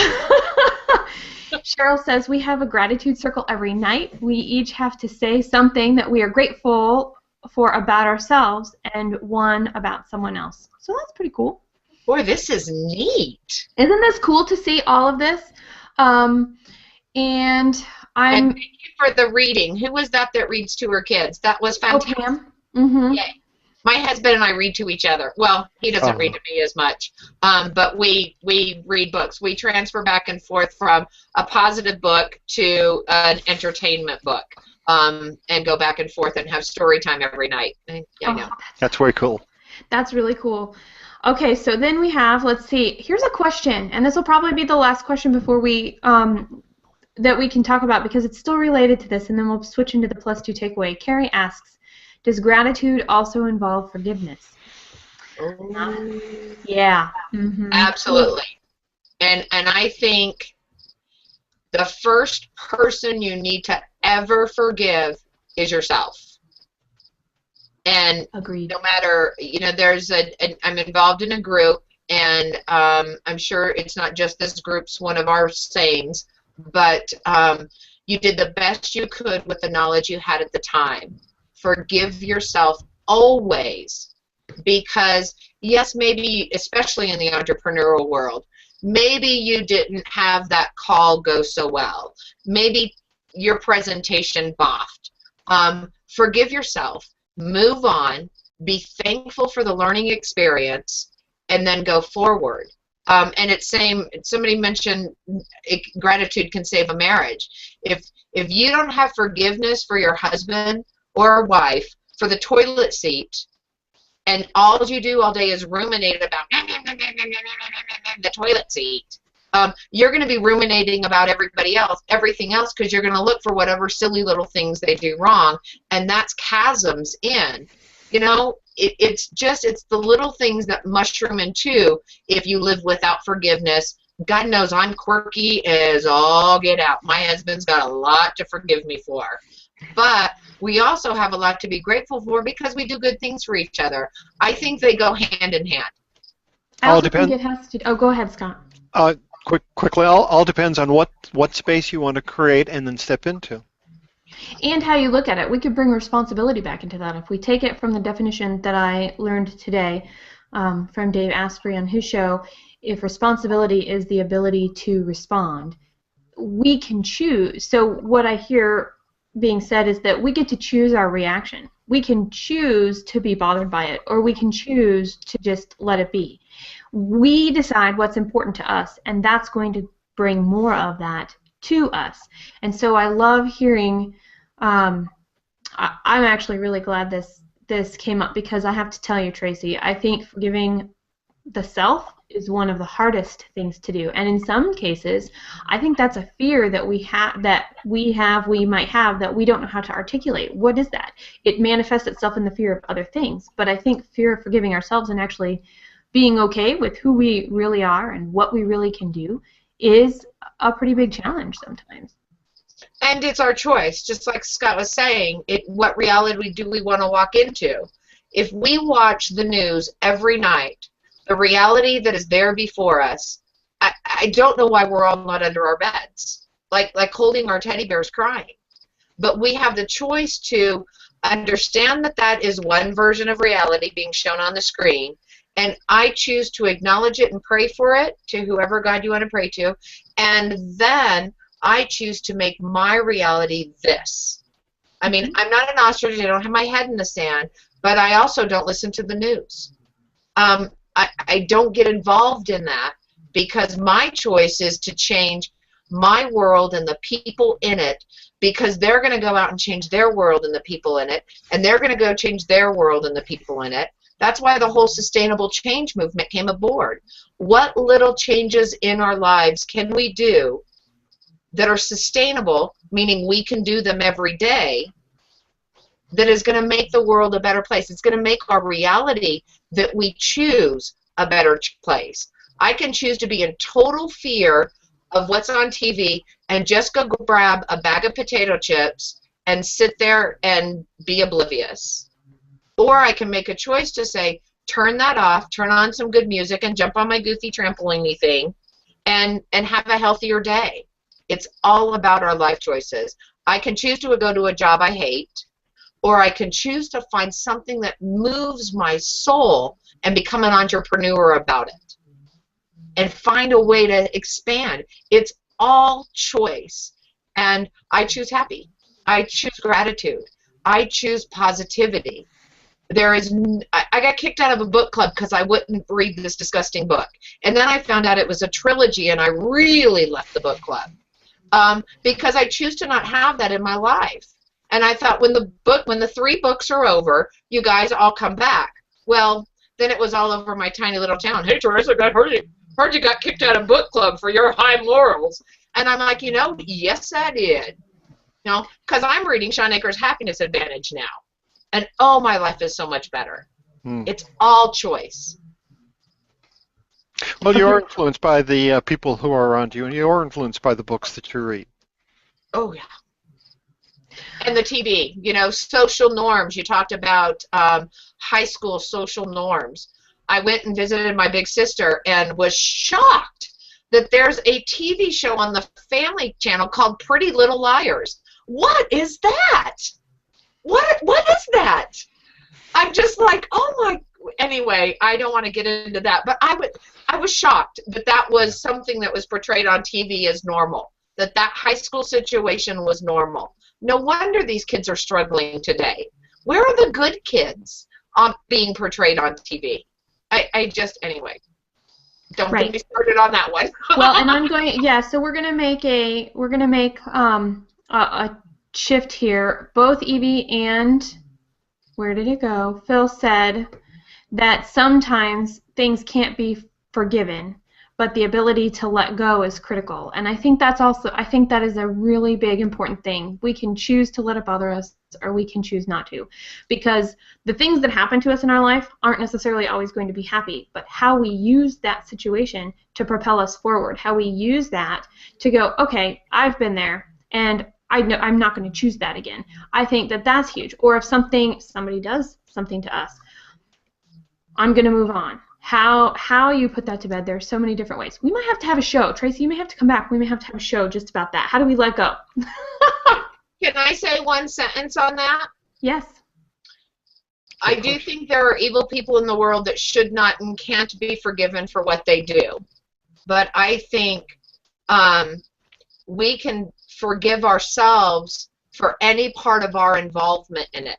Cheryl says, we have a gratitude circle every night. We each have to say something that we are grateful for about ourselves and one about someone else. So that's pretty cool. Boy, this is neat. Isn't this cool to see all of this? And thank you for the reading. Who was that reads to her kids? That was fantastic. Oh, Pam. Mm-hmm. Yay. My husband and I read to each other. Well, he doesn't read to me as much, but we read books. We transfer back and forth from a positive book to an entertainment book, and go back and forth and have story time every night. I know. That's very cool. That's really cool. Okay, so then we have, let's see, here's a question, and this will probably be the last question before we that we can talk about because it's still related to this, and then we'll switch into the +2 takeaway. Carrie asks, does gratitude also involve forgiveness? Yeah. Mm-hmm. Absolutely. And I think the first person you need to ever forgive is yourself. And agreed. No matter, I'm involved in a group, and I'm sure it's not just this group's one of our sayings, but you did the best you could with the knowledge you had at the time. Forgive yourself always, because yes, maybe, especially in the entrepreneurial world, maybe you didn't have that call go so well. Maybe your presentation boffed. Forgive yourself, move on, be thankful for the learning experience, and then go forward. And it's somebody mentioned gratitude can save a marriage. If you don't have forgiveness for your husband or wife for the toilet seat, and all you do all day is ruminate about the toilet seat, you're going to be ruminating about everything else, because you're going to look for whatever silly little things they do wrong, and that's chasms in. It's the little things that mushroom into if you live without forgiveness. God knows I'm quirky as all get out. My husband's got a lot to forgive me for. But we also have a lot to be grateful for because we do good things for each other. I think they go hand in hand. All depends. Oh, go ahead, Scott. Quickly, all depends on what space you want to create and then step into. And how you look at it. We could bring responsibility back into that. If we take it from the definition that I learned today from Dave Asprey on his show, if responsibility is the ability to respond, we can choose. So what I hear being said is that we get to choose our reaction. We can choose to be bothered by it, or we can choose to just let it be. We decide what's important to us, and that's going to bring more of that to us. And so I love hearing, I'm actually really glad this came up, because I have to tell you, Tracy, I think forgiving the self is one of the hardest things to do. And in some cases, I think that's a fear that we might have that we don't know how to articulate. What is that? It manifests itself in the fear of other things. But I think fear of forgiving ourselves and actually being okay with who we really are and what we really can do is a pretty big challenge sometimes. And it's our choice, just like Scott was saying. What reality do we want to walk into? If we watch the news every night the reality that is there before us, I don't know why we're all not under our beds, like holding our teddy bears crying. But we have the choice to understand that that is one version of reality being shown on the screen, and I choose to acknowledge it and pray for it to whoever God you want to pray to, and then I choose to make my reality this. I mean, I'm not an ostrich, I don't have my head in the sand, but I also don't listen to the news. I don't get involved in that, because my choice is to change my world and the people in it, because they're going to go out and change their world and the people in it, and they're going to go change their world and the people in it. That's why the whole sustainable change movement came aboard. What little changes in our lives can we do that are sustainable, meaning we can do them every day, that is going to make the world a better place? It's going to make our reality that we choose a better place. I can choose to be in total fear of what's on TV and just go grab a bag of potato chips and sit there and be oblivious. Or I can make a choice to say, turn that off, turn on some good music, and jump on my goofy trampoline thing and have a healthier day. It's all about our life choices. I can choose to go to a job I hate, or I can choose to find something that moves my soul and become an entrepreneur about it and find a way to expand. It's all choice. And I choose happy. I choose gratitude. I choose positivity. I got kicked out of a book club because I wouldn't read this disgusting book. And then I found out it was a trilogy, and I really left the book club because I choose to not have that in my life. And I thought, when the 3 books are over, you guys all come back. Well, then it was all over my tiny little town. Hey, Tracy, I heard you got kicked out of book club for your high morals. And I'm like, yes, I did. Because I'm reading Sean Akers' Happiness Advantage now. And, oh, my life is so much better. It's all choice. Well, you're influenced by the people who are around you, and you're influenced by the books that you read. Oh, yeah. And the TV, social norms. You talked about high school social norms. I went and visited my big sister and was shocked that there's a TV show on the Family Channel called Pretty Little Liars. What is that? What is that? I'm just like, oh my. Anyway, I don't want to get into that, but I was shocked that that was something that was portrayed on TV as normal. That high school situation was normal. No wonder these kids are struggling today. Where are the good kids being portrayed on TV? Anyway, don't get me started on that one. Well, and I'm going, so we're going to make a shift here. Both Evie and, where did it go? Phil said that sometimes things can't be forgiven, but the ability to let go is critical. And I think that is a really big, important thing. We can choose to let it bother us, or we can choose not to. Because the things that happen to us in our life aren't necessarily always going to be happy, but how we use that situation to propel us forward, how we use that to go, okay, I've been there, and I know I'm not going to choose that again. I think that that's huge. Or if somebody does something to us, I'm going to move on. How you put that to bed, there are so many different ways. We might have to have a show. Tracy, you may have to come back. We may have to have a show just about that. How do we let go? Can I say one sentence on that? Yes. I do think there are evil people in the world that should not and can't be forgiven for what they do. But I think we can forgive ourselves for any part of our involvement in it.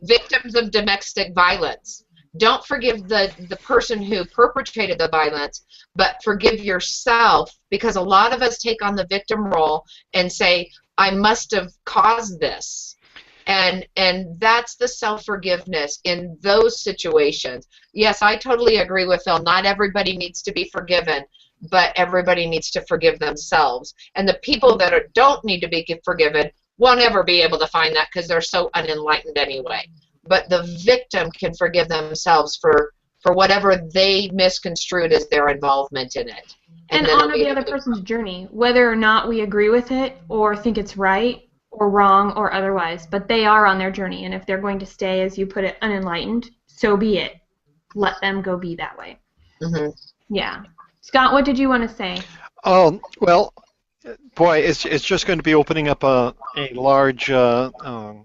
Victims of domestic violence. Don't forgive the person who perpetrated the violence, but forgive yourself, because a lot of us take on the victim role and say, I must have caused this. And that's the self-forgiveness in those situations. Yes, I totally agree with Phil. Not everybody needs to be forgiven, but everybody needs to forgive themselves. And the people that don't need to be forgiven won't ever be able to find that because they're so unenlightened anyway. But the victim can forgive themselves for whatever they misconstrued as their involvement in it. And honor the other person's journey, whether or not we agree with it or think it's right or wrong or otherwise. But they are on their journey, and if they're going to stay, as you put it, unenlightened, so be it. let them go be that way. Mm-hmm. Yeah. Scott, what did you want to say? Well, boy, it's just going to be opening up a large another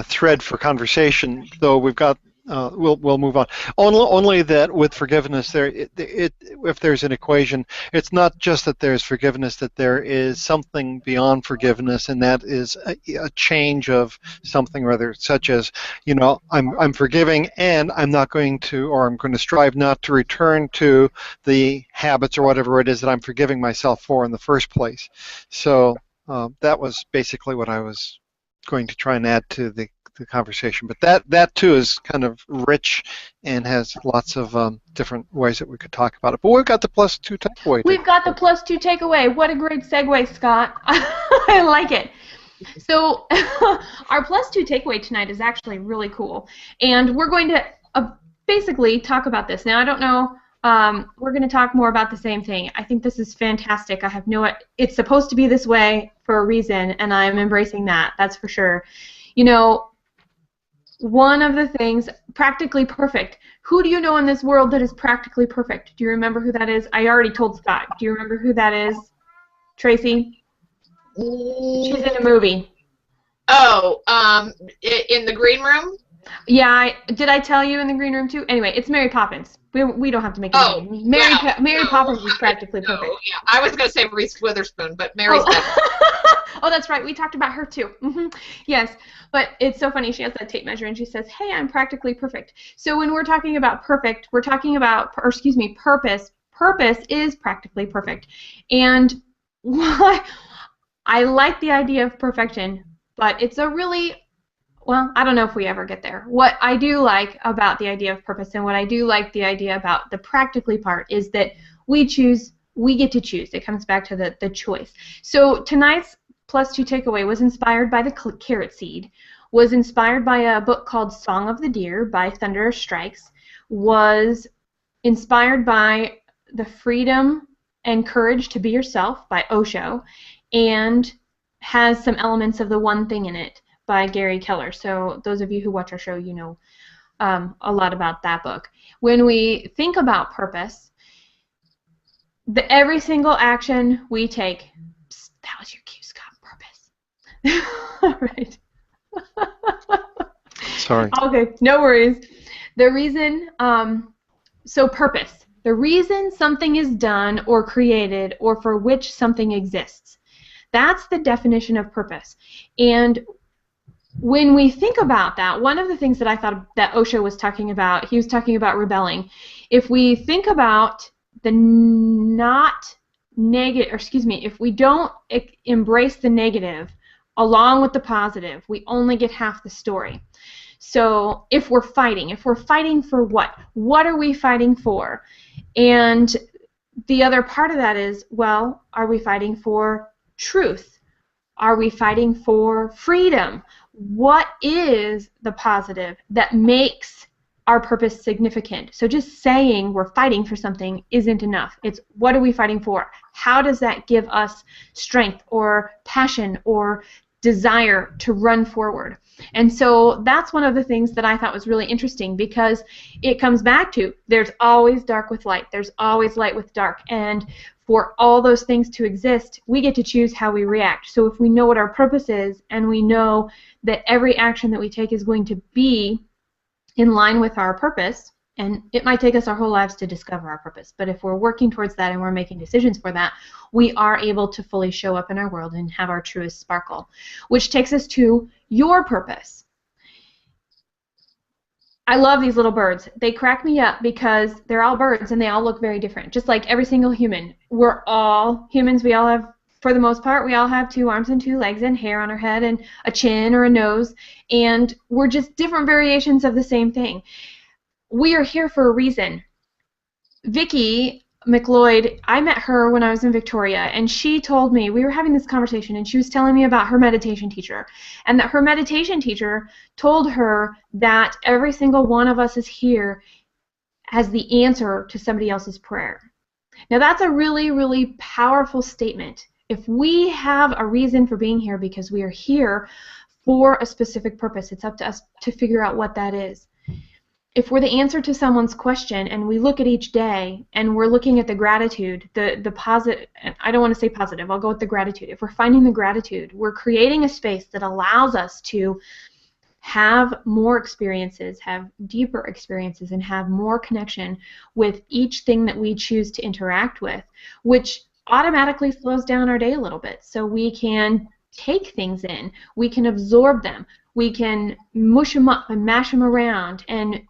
thread for conversation. Though we've got we'll move on. Only that with forgiveness, if there's an equation, it's not just that there's forgiveness, that there is something beyond forgiveness, and that is a change of something or other, such as, I'm forgiving, and I'm not going to, or I'm going to strive not to return to the habits or whatever it is that I'm forgiving myself for in the first place. So that was basically what I was going to try and add to the conversation, but that too is kind of rich and has lots of different ways that we could talk about it. But we've got the +2 takeaway. We've got the +2 takeaway. What a great segue, Scott. I like it. So our +2 takeaway tonight is actually really cool, and we're going to basically talk about this. Now, I don't know. We're going to talk more about the same thing. I think this is fantastic. I have it's supposed to be this way for a reason, and I'm embracing that. That's for sure. One of the things, practically perfect. Who do you know in this world that is practically perfect? Do you remember who that is? I already told Scott. Do you remember who that is? Tracy? She's in a movie. Oh, in the green room? Yeah, did I tell you in the green room too? Anyway, it's Mary Poppins. We don't have to make it. Mary Poppins is practically perfect. Yeah. I was going to say Reese Witherspoon, but Mary's better. Oh, that's right. We talked about her too. Yes, but it's so funny. She has that tape measure and she says, "Hey, I'm practically perfect." So when we're talking about perfect, we're talking about, purpose. Purpose is practically perfect. And why I like the idea of perfection, but it's a really, well, I don't know if we ever get there. What I do like about the idea of purpose, and what I do like the idea about the practically part, is that we get to choose. It comes back to the choice. So tonight's +2 takeaway was inspired by the carrot seed, was inspired by a book called Song of the Deer by Thunder Strikes, was inspired by The Freedom and Courage to Be Yourself by Osho, and has some elements of The One Thing in It by Gary Keller. So those of you who watch our show, you know a lot about that book. When we think about purpose, every single action we take, that was your cue, Scott. Purpose. Right. Sorry. Okay, no worries. The reason, so purpose, the reason something is done or created or for which something exists. That's the definition of purpose. And when we think about that, one of the things that I thought that Osho was talking about, he was talking about rebelling. If we think about the if we don't embrace the negative along with the positive, we only get half the story. So if we're fighting for what? What are we fighting for? And the other part of that is, well, are we fighting for truth? Are we fighting for freedom? What is the positive that makes our purpose significant? So just saying we're fighting for something isn't enough. It's what are we fighting for? How does that give us strength or passion or desire to run forward? And so that's one of the things that I thought was really interesting, because it comes back to there's always dark with light. There's always light with dark. And for all those things to exist, we get to choose how we react. So if we know what our purpose is, and we know that every action that we take is going to be in line with our purpose, and it might take us our whole lives to discover our purpose, but if we're working towards that and we're making decisions for that, we are able to fully show up in our world and have our truest sparkle. Which takes us to your purpose. I love these little birds. They crack me up because they're all birds and they all look very different, just like every single human. We're all humans. We all have, for the most part, we all have 2 arms and 2 legs and hair on our head and a chin or a nose, and we're just different variations of the same thing. We are here for a reason. Vicki McLeod, I met her when I was in Victoria, and she told me, we were having this conversation, and she was telling me about her meditation teacher, and that her meditation teacher told her that every single one of us is here as the answer to somebody else's prayer. Now that's a really, really powerful statement. If we have a reason for being here because we are here for a specific purpose, it's up to us to figure out what that is. if we're the answer to someone's question and we look at each day and we're looking at the gratitude, the positive, I don't want to say positive, I'll go with the gratitude. If we're finding the gratitude, we're creating a space that allows us to have more experiences, have deeper experiences, and have more connection with each thing that we choose to interact with, which automatically slows down our day a little bit. So we can take things in, we can absorb them, we can mush them up and mash them around and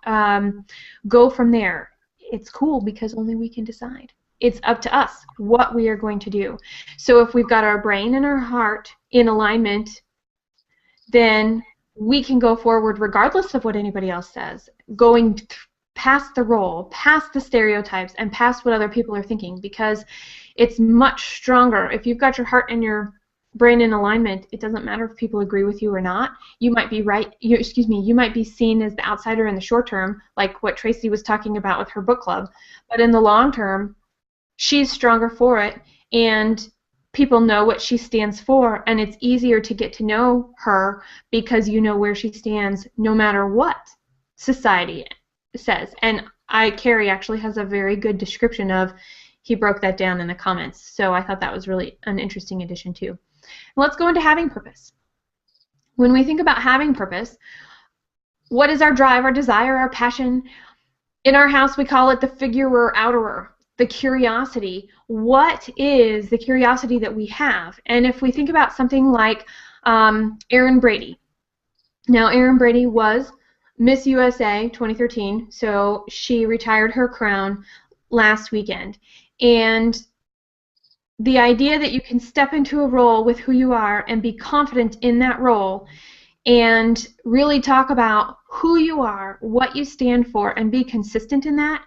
go from there. It's cool because only we can decide. It's up to us what we are going to do. So if we've got our brain and our heart in alignment, then we can go forward regardless of what anybody else says, going past the role, past the stereotypes, and past what other people are thinking, because it's much stronger. If you've got your heart and your brain in alignment, it doesn't matter if people agree with you or not. You might be right, you might be seen as the outsider in the short term, like what Tracy was talking about with her book club, but in the long term, she's stronger for it, and people know what she stands for, and it's easier to get to know her because you know where she stands no matter what society says. And Carrie actually has a very good description of, he broke that down in the comments, so I thought that was really an interesting addition too. Let's go into having purpose. When we think about having purpose, what is our drive, our desire, our passion? In our house, we call it the figurer outerer, the curiosity. What is the curiosity that we have? And if we think about something like Erin Brady. Now, Erin Brady was Miss USA 2013, so she retired her crown last weekend. And the idea that you can step into a role with who you are and be confident in that role and really talk about who you are, what you stand for, and be consistent in that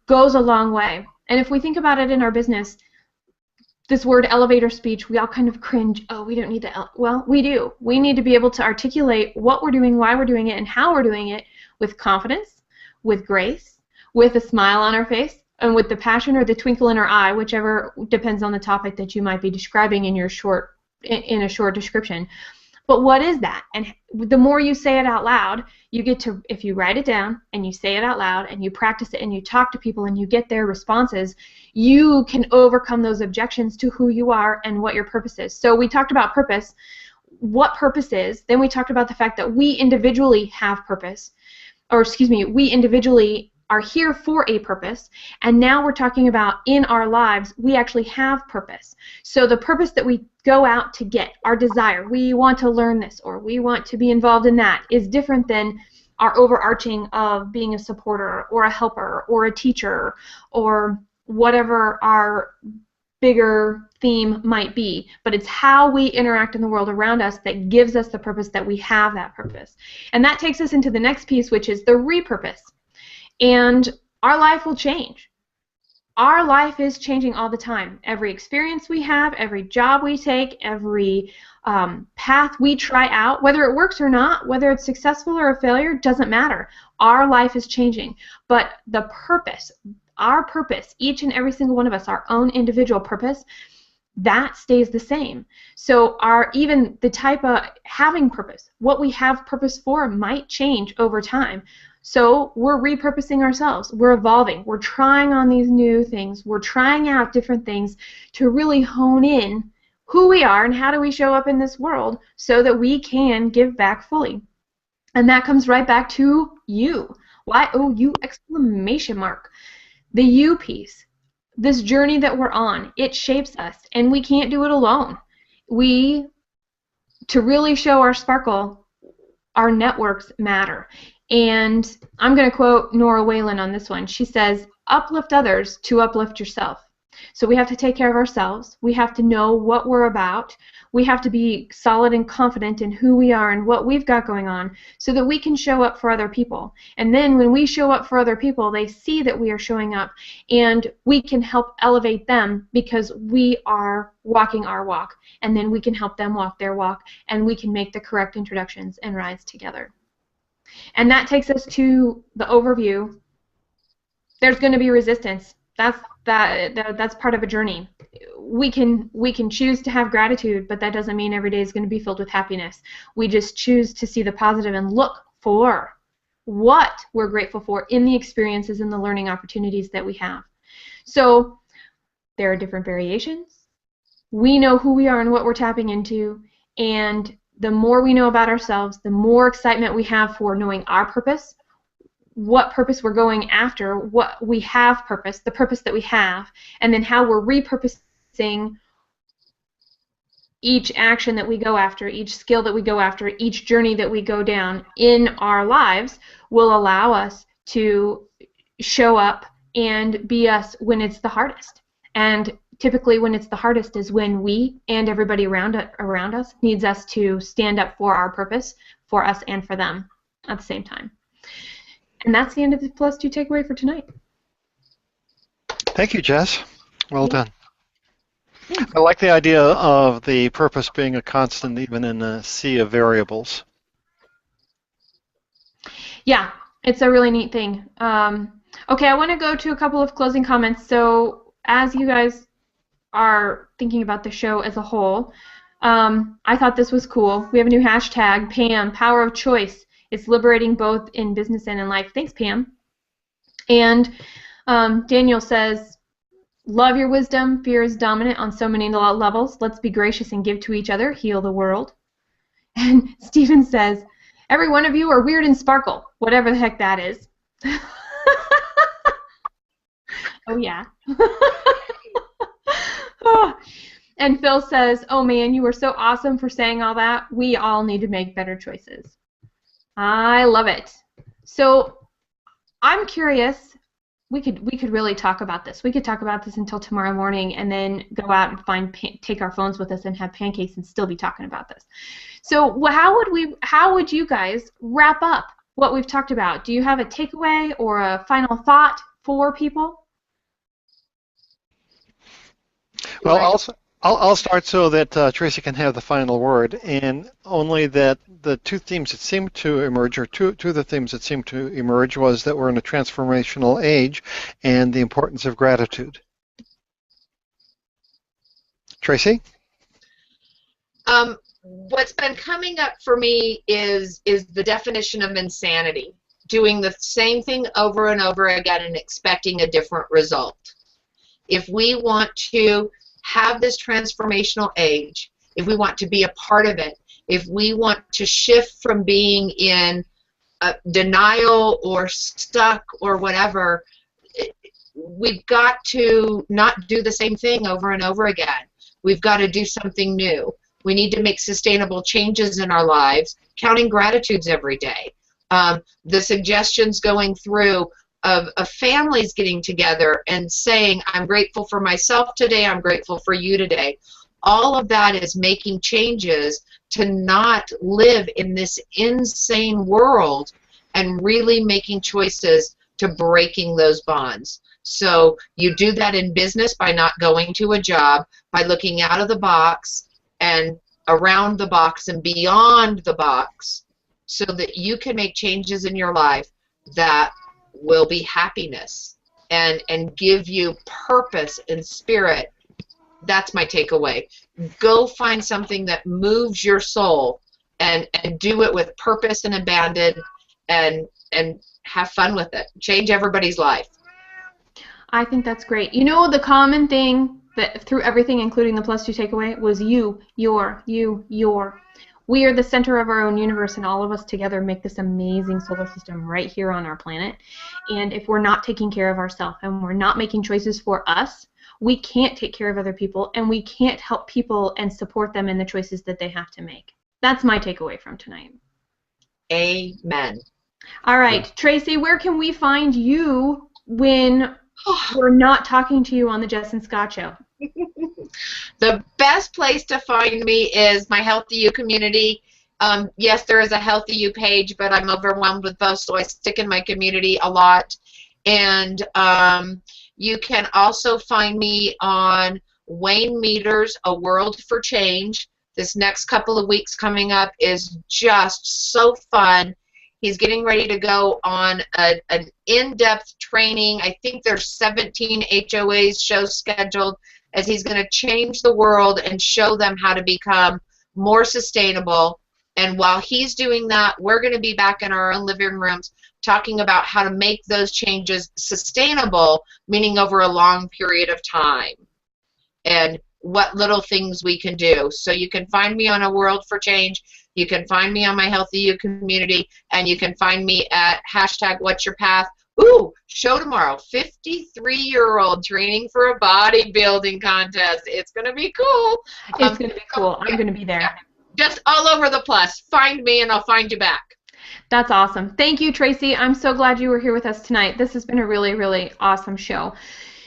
goes a long way. And if we think about it in our business, this word elevator speech, we all kind of cringe. Oh, we don't need the well, we do. We need to be able to articulate what we're doing, why we're doing it, and how we're doing it with confidence, with grace, with a smile on our face, and with the passion or the twinkle in our eye, whichever depends on the topic that you might be describing in your in a short description. But what is that? And the more you say it out loud, you get to, if you write it down and you say it out loud and you practice it and you talk to people and you get their responses, you can overcome those objections to who you are and what your purpose is. So we talked about purpose, what purpose is, then we talked about the fact that we individually have purpose, or excuse me, we individually are here for a purpose, and now we're talking about in our lives we actually have purpose. So the purpose that we go out to get, our desire, we want to learn this or we want to be involved in that, is different than our overarching of being a supporter or a helper or a teacher or whatever our bigger theme might be. But it's how we interact in the world around us that gives us the purpose that we have that purpose. And that takes us into the next piece, which is the repurpose. And our life will change. Our life is changing all the time. Every experience we have, every job we take, every path we try out, whether it works or not, whether it's successful or a failure, doesn't matter. Our life is changing. But the purpose, our purpose, each and every single one of us, our own individual purpose, that stays the same. So even the type of having purpose, what we have purpose for might change over time. So we're repurposing ourselves. We're evolving. We're trying on these new things. We're trying out different things to really hone in who we are and how do we show up in this world so that we can give back fully. And that comes right back to you. Y-O-U exclamation mark. The you piece. This journey that we're on, it shapes us, and we can't do it alone. To really show our sparkle, our networks matter. And I'm going to quote Nora Whalen on this one. She says, uplift others to uplift yourself. So we have to take care of ourselves. We have to know what we're about. We have to be solid and confident in who we are and what we've got going on so that we can show up for other people. And then when we show up for other people, they see that we are showing up, and we can help elevate them because we are walking our walk. And then we can help them walk their walk, and we can make the correct introductions and rides together. And that takes us to the overview. There's going to be resistance. That's part of a journey. We can choose to have gratitude, but that doesn't mean every day is going to be filled with happiness. We just choose to see the positive and look for what we're grateful for in the experiences and the learning opportunities that we have. So there are different variations. We know who we are and what we're tapping into, and the more we know about ourselves, the more excitement we have for knowing our purpose, what purpose we're going after, what we have purpose, the purpose that we have, and then how we're repurposing each action that we go after, each skill that we go after, each journey that we go down in our lives will allow us to show up and be us when it's the hardest. And typically when it's the hardest is when we and everybody around us needs us to stand up for our purpose, for us and for them at the same time. And that's the end of the Plus 2 takeaway for tonight. Thank you, Jess. Well done. I like the idea of the purpose being a constant even in a sea of variables. Yeah, it's a really neat thing. Okay, I want to go to a couple of closing comments. So as you guys are thinking about the show as a whole, I thought this was cool. We have a new hashtag, Pam, Power of Choice. It's liberating both in business and in life. Thanks, Pam. And Daniel says, love your wisdom. Fear is dominant on so many levels. Let's be gracious and give to each other. Heal the world. And Stephen says, every one of you are weird and sparkle, whatever the heck that is. Oh, yeah. And Phil says, oh, man, you were so awesome for saying all that. We all need to make better choices. I love it. So I'm curious. We could really talk about this. We could talk about this until tomorrow morning, and then go out and take our phones with us and have pancakes and still be talking about this. So how would you guys wrap up what we've talked about? Do you have a takeaway or a final thought for people? Well, I'll start so that Tracy can have the final word, and only that the two themes that seemed to emerge, or two of the themes that seemed to emerge, was that we're in a transformational age and the importance of gratitude. Tracy? What's been coming up for me is the definition of insanity, doing the same thing over and over again and expecting a different result. If we want to have this transformational age, if we want to be a part of it, if we want to shift from being in denial or stuck or whatever, we've got to not do the same thing over and over again. We've got to do something new. We need to make sustainable changes in our lives, counting gratitudes every day. The suggestions going through of families getting together and saying, I'm grateful for myself today, I'm grateful for you today. All of that is making changes to not live in this insane world and really making choices to breaking those bonds. So you do that in business by not going to a job, by looking out of the box and around the box and beyond the box, so that you can make changes in your life that will be happiness and give you purpose and spirit. That's my takeaway. Go find something that moves your soul and do it with purpose and abandon and have fun with it. Change everybody's life. I think that's great. You know, the common thing that through everything, including the Plus 2 takeaway, was you, your. We are the center of our own universe, and all of us together make this amazing solar system right here on our planet. And if we're not taking care of ourselves and we're not making choices for us, we can't take care of other people, and we can't help people and support them in the choices that they have to make. That's my takeaway from tonight. Amen. All right, Tracy, where can we find you when we're not talking to you on the Jess and Scott Show? The best place to find me is my Healthy You community. Yes, there is a Healthy You page, but I'm overwhelmed with both, so I stick in my community a lot. And you can also find me on Wayne Meter's A World for Change. This next couple of weeks coming up is just so fun. He's getting ready to go on an in-depth training. I think there's 17 HOAs shows scheduled, as he's going to change the world and show them how to become more sustainable, And while he's doing that, we're going to be back in our own living rooms talking about how to make those changes sustainable, meaning over a long period of time, and what little things we can do. So you can find me on A World for Change. You can find me on my Healthy You community, and you can find me at #What'sYourPath. Ooh, show tomorrow, 53-year-old training for a bodybuilding contest. It's going to be cool. It's going to be cool. I'm going to be there. Yeah, just all over the place. Find me and I'll find you back. That's awesome. Thank you, Tracy. I'm so glad you were here with us tonight. This has been a really, really awesome show.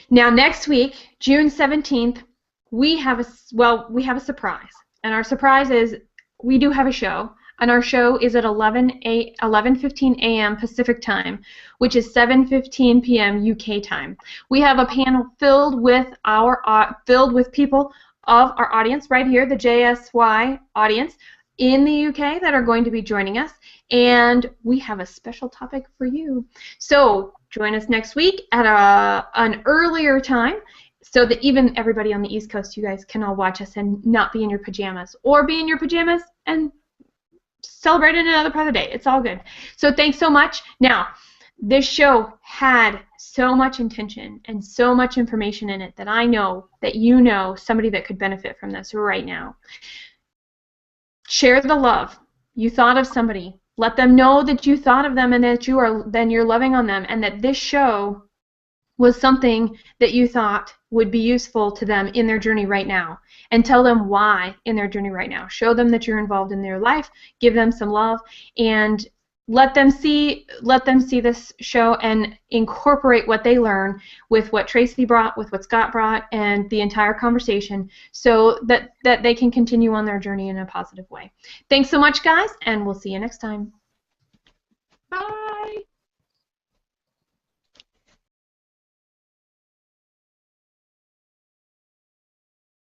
Now, next week, June 17th, we have a surprise. And our surprise is we do have a show. And our show is at 11:15 a.m. Pacific time, which is 7:15 p.m. UK time. We have a panel filled with people of our audience right here, the JSY audience in the UK that are going to be joining us, and we have a special topic for you. So join us next week at an earlier time, so that even everybody on the East Coast, you guys can all watch us and not be in your pajamas, or be in your pajamas and celebrate in another part of the day. It's all good. So thanks so much. Now, this show had so much intention and so much information in it that I know that you know somebody that could benefit from this right now. Share the love. You thought of somebody. Let them know that you thought of them and that you're loving on them, and that this show was something that you thought would be useful to them in their journey right now, and tell them why in their journey right now. Show them that you're involved in their life, give them some love, and let them see this show and incorporate what they learn with what Tracy brought, with what Scott brought, and the entire conversation, so that they can continue on their journey in a positive way. Thanks so much, guys, and we'll see you next time. Bye.